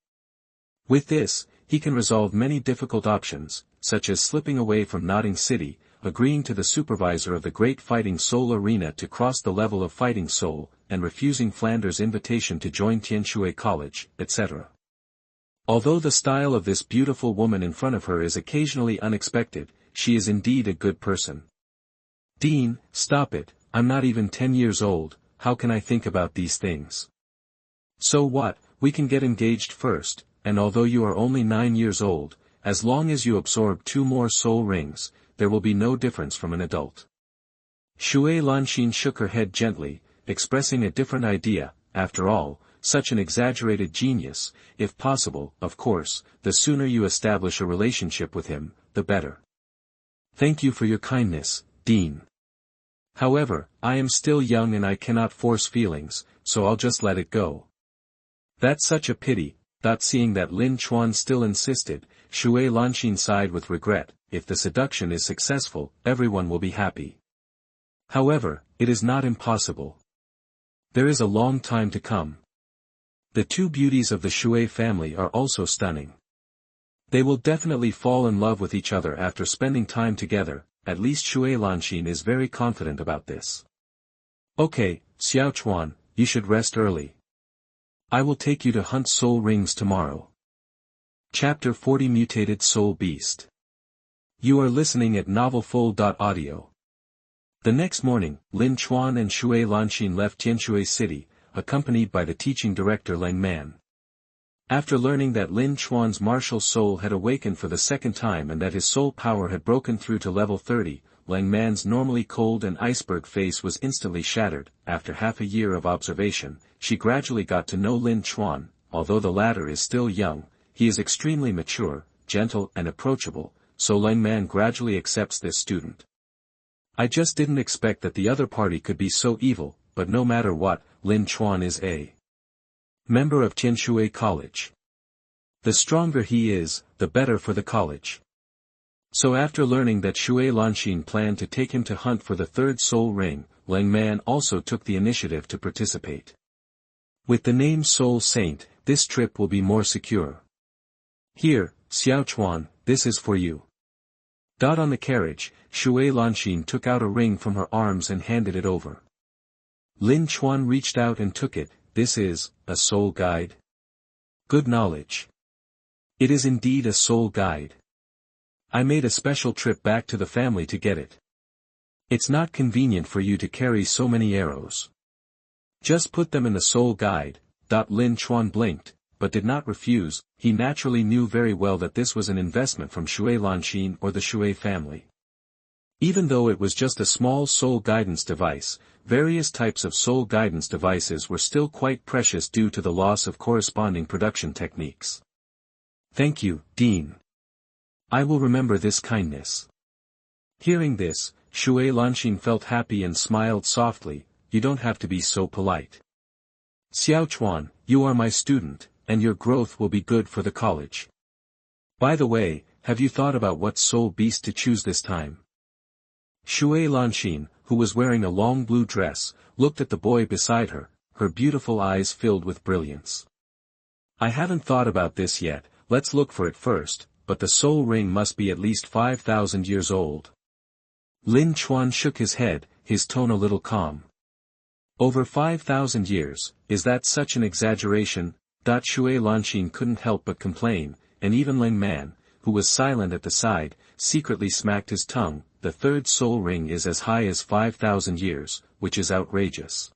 With this, he can resolve many difficult options, such as slipping away from Nodding City, agreeing to the supervisor of the Great Fighting Soul Arena to cross the level of Fighting Soul, and refusing Flanders' invitation to join Tianshui College, etc. Although the style of this beautiful woman in front of her is occasionally unexpected, she is indeed a good person. Dean, stop it, I'm not even 10 years old, how can I think about these things? So what, we can get engaged first, and although you are only 9 years old, as long as you absorb 2 more soul rings, there will be no difference from an adult. Shui Lanxin shook her head gently, expressing a different idea. After all, such an exaggerated genius, if possible, of course, the sooner you establish a relationship with him, the better. Thank you for your kindness, Dean. However, I am still young and I cannot force feelings, so I'll just let it go. That's such a pity. Seeing that Lin Chuan still insisted, Shui Lanxin sighed with regret. If the seduction is successful, everyone will be happy. However, it is not impossible. There is a long time to come. The 2 beauties of the Shui family are also stunning. They will definitely fall in love with each other after spending time together. At least Shui Lanxin is very confident about this. Okay, Xiao Chuan, you should rest early. I will take you to hunt soul rings tomorrow. Chapter 40 Mutated Soul Beast. You are listening at novelfull.audio. The next morning, Lin Chuan and Shui Lanxin left Tianshui City, accompanied by the teaching director Lengyan. After learning that Lin Chuan's martial soul had awakened for the second time and that his soul power had broken through to level 30, Lengyan's normally cold and iceberg face was instantly shattered. After half a year of observation, she gradually got to know Lin Chuan. Although the latter is still young, he is extremely mature, gentle and approachable, so Lengyan gradually accepts this student. I just didn't expect that the other party could be so evil, but no matter what, Lin Chuan is a member of Tianshui College. The stronger he is, the better for the college. So after learning that Shui Lanxin planned to take him to hunt for the third soul ring, Lengyan also took the initiative to participate. With the name Soul Saint, this trip will be more secure. Here, Xiao Chuan, this is for you. On the carriage, Shui Lanxin took out a ring from her arms and handed it over. Lin Chuan reached out and took it. This is a soul guide. Good knowledge. It is indeed a soul guide. I made a special trip back to the family to get it. It's not convenient for you to carry so many arrows. Just put them in the soul guide. Lin Chuan blinked, but did not refuse. He naturally knew very well that this was an investment from Shui Lanxin or the Shui family. Even though it was just a small soul guidance device, various types of soul guidance devices were still quite precious due to the loss of corresponding production techniques. Thank you, Dean. I will remember this kindness. Hearing this, Shui Lanxin felt happy and smiled softly. You don't have to be so polite. Xiao Chuan, you are my student, and your growth will be good for the college. By the way, have you thought about what soul beast to choose this time? Shui Lanxin, who was wearing a long blue dress, looked at the boy beside her, her beautiful eyes filled with brilliance. I haven't thought about this yet, let's look for it first, but the soul ring must be at least 5,000 years old. Lin Chuan shook his head, his tone a little calm. Over 5,000 years, is that such an exaggeration? Shui Lanxin couldn't help but complain, and even Lengyan, who was silent at the side, secretly smacked his tongue. The third soul ring is as high as 5,000 years, which is outrageous.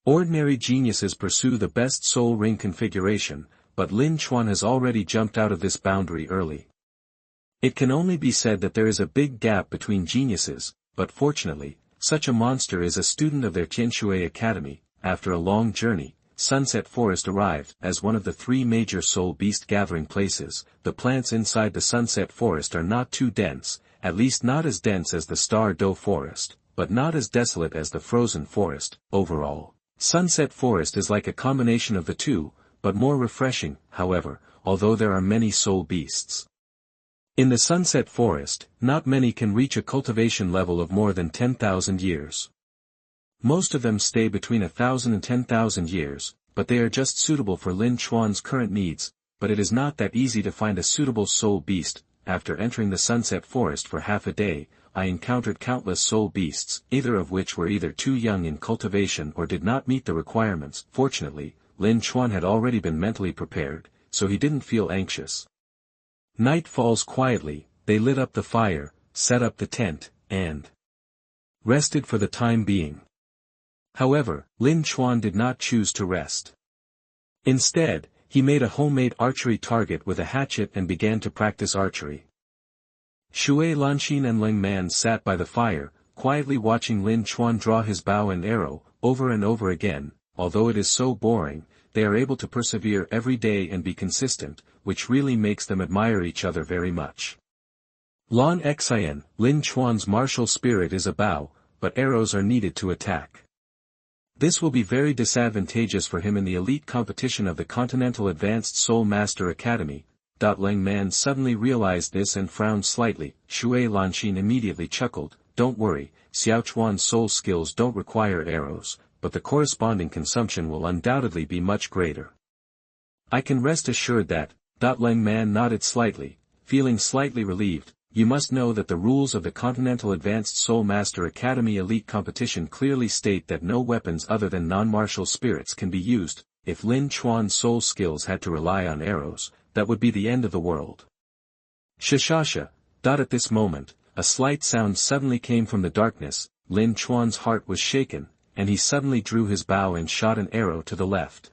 Ordinary geniuses pursue the best soul ring configuration, but Lin Chuan has already jumped out of this boundary early. It can only be said that there is a big gap between geniuses, but fortunately, such a monster is a student of their Tianshui Academy. After a long journey, Sunset Forest arrived as one of the three major soul beast gathering places. The plants inside the Sunset Forest are not too dense, at least not as dense as the Star Doe Forest, but not as desolate as the Frozen Forest. Overall, Sunset Forest is like a combination of the two, but more refreshing, however, although there are many soul beasts. In the Sunset Forest, not many can reach a cultivation level of more than 10,000 years. Most of them stay between 1,000 and 10,000 years, but they are just suitable for Lin Chuan's current needs, but it is not that easy to find a suitable soul beast. After entering the Sunset Forest for half a day, I encountered countless soul beasts, either of which were either too young in cultivation or did not meet the requirements. Fortunately, Lin Chuan had already been mentally prepared, so he didn't feel anxious. Night falls quietly, they lit up the fire, set up the tent, and rested for the time being. However, Lin Chuan did not choose to rest. Instead, he made a homemade archery target with a hatchet and began to practice archery. Shui Lanxin and Lengyan sat by the fire, quietly watching Lin Chuan draw his bow and arrow, over and over again. Although it is so boring, they are able to persevere every day and be consistent, which really makes them admire each other very much. Lan Xian, Lin Chuan's martial spirit is a bow, but arrows are needed to attack. This will be very disadvantageous for him in the elite competition of the Continental Advanced Soul Master Academy. Lengyan suddenly realized this and frowned slightly. Shui Lanxin immediately chuckled. Don't worry, Xiao Chuan's soul skills don't require arrows, but the corresponding consumption will undoubtedly be much greater. I can rest assured that. Lengyan nodded slightly, feeling slightly relieved. You must know that the rules of the Continental Advanced Soul Master Academy Elite Competition clearly state that no weapons other than non-martial spirits can be used. If Lin Chuan's soul skills had to rely on arrows, that would be the end of the world. Shashasha. At this moment, a slight sound suddenly came from the darkness. Lin Chuan's heart was shaken, and he suddenly drew his bow and shot an arrow to the left.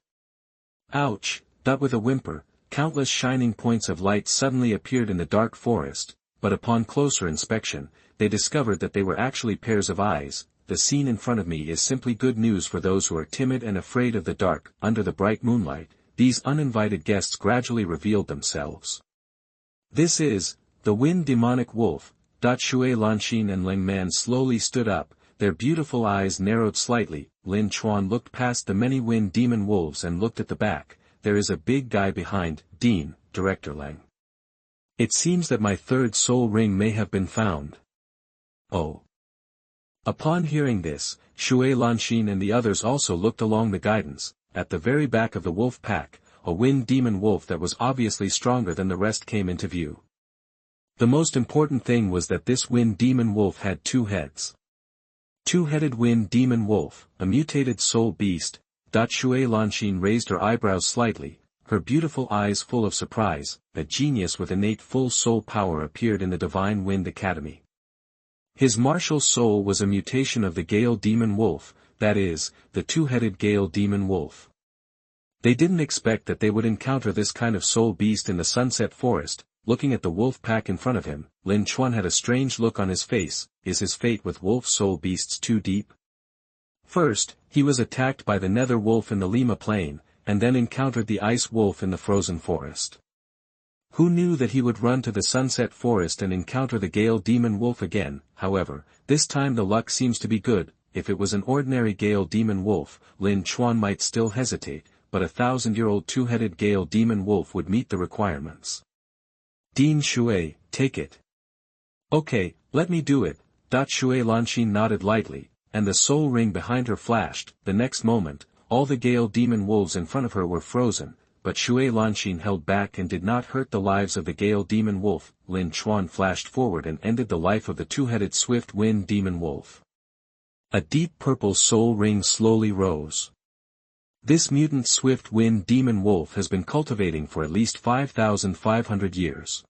Ouch! With a whimper, countless shining points of light suddenly appeared in the dark forest. But upon closer inspection, they discovered that they were actually pairs of eyes. The scene in front of me is simply good news for those who are timid and afraid of the dark. Under the bright moonlight, these uninvited guests gradually revealed themselves. This is the Wind Demonic Wolf. Shui Lanxin and Lengyan slowly stood up, their beautiful eyes narrowed slightly. Lin Chuan looked past the many wind demon wolves and looked at the back. There is a big guy behind. Dean, Director Leng. It seems that my third soul ring may have been found. Oh. Upon hearing this, Shui Lanxin and the others also looked along the guidance. At the very back of the wolf pack, a wind demon wolf that was obviously stronger than the rest came into view. The most important thing was that this wind demon wolf had 2 heads. Two-headed wind demon wolf, a mutated soul beast. Shui Lanxin raised her eyebrows slightly, her beautiful eyes full of surprise. A genius with innate full soul power appeared in the Divine Wind Academy. His martial soul was a mutation of the Gale Demon Wolf, that is, the two-headed Gale Demon Wolf. They didn't expect that they would encounter this kind of soul beast in the Sunset Forest. Looking at the wolf pack in front of him, Lin Chuan had a strange look on his face. Is his fate with wolf soul beasts too deep? First, he was attacked by the nether wolf in the Lima Plain, and then encountered the ice wolf in the frozen forest. Who knew that he would run to the Sunset Forest and encounter the Gale Demon Wolf again? However, this time the luck seems to be good. If it was an ordinary Gale Demon Wolf, Lin Chuan might still hesitate, but a 1,000-year-old two-headed Gale Demon Wolf would meet the requirements. Dean Shui, take it. Okay, let me do it. Shui Lanxin nodded lightly, and the soul ring behind her flashed. The next moment, all the Gale Demon Wolves in front of her were frozen, but Shui Lanxin held back and did not hurt the lives of the Gale Demon Wolf. Lin Chuan flashed forward and ended the life of the two-headed Swift Wind Demon Wolf. A deep purple soul ring slowly rose. This mutant Swift Wind Demon Wolf has been cultivating for at least 5,500 years.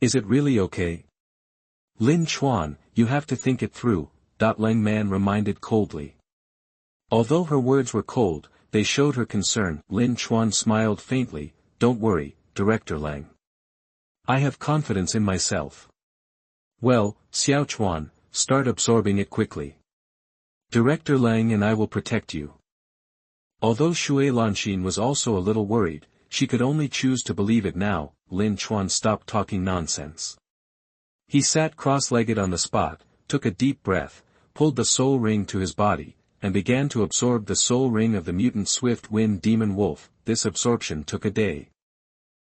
Is it really okay? Lin Chuan, you have to think it through, Lengyan reminded coldly. Although her words were cold, they showed her concern. Lin Chuan smiled faintly. Don't worry, Director Leng. I have confidence in myself. Well, Xiao Chuan, start absorbing it quickly. Director Leng and I will protect you. Although Shui Lanxin was also a little worried, she could only choose to believe it now. Lin Chuan stopped talking nonsense. He sat cross-legged on the spot, took a deep breath, pulled the soul ring to his body, and began to absorb the soul ring of the mutant Swift Wind Demon Wolf. This absorption took a day.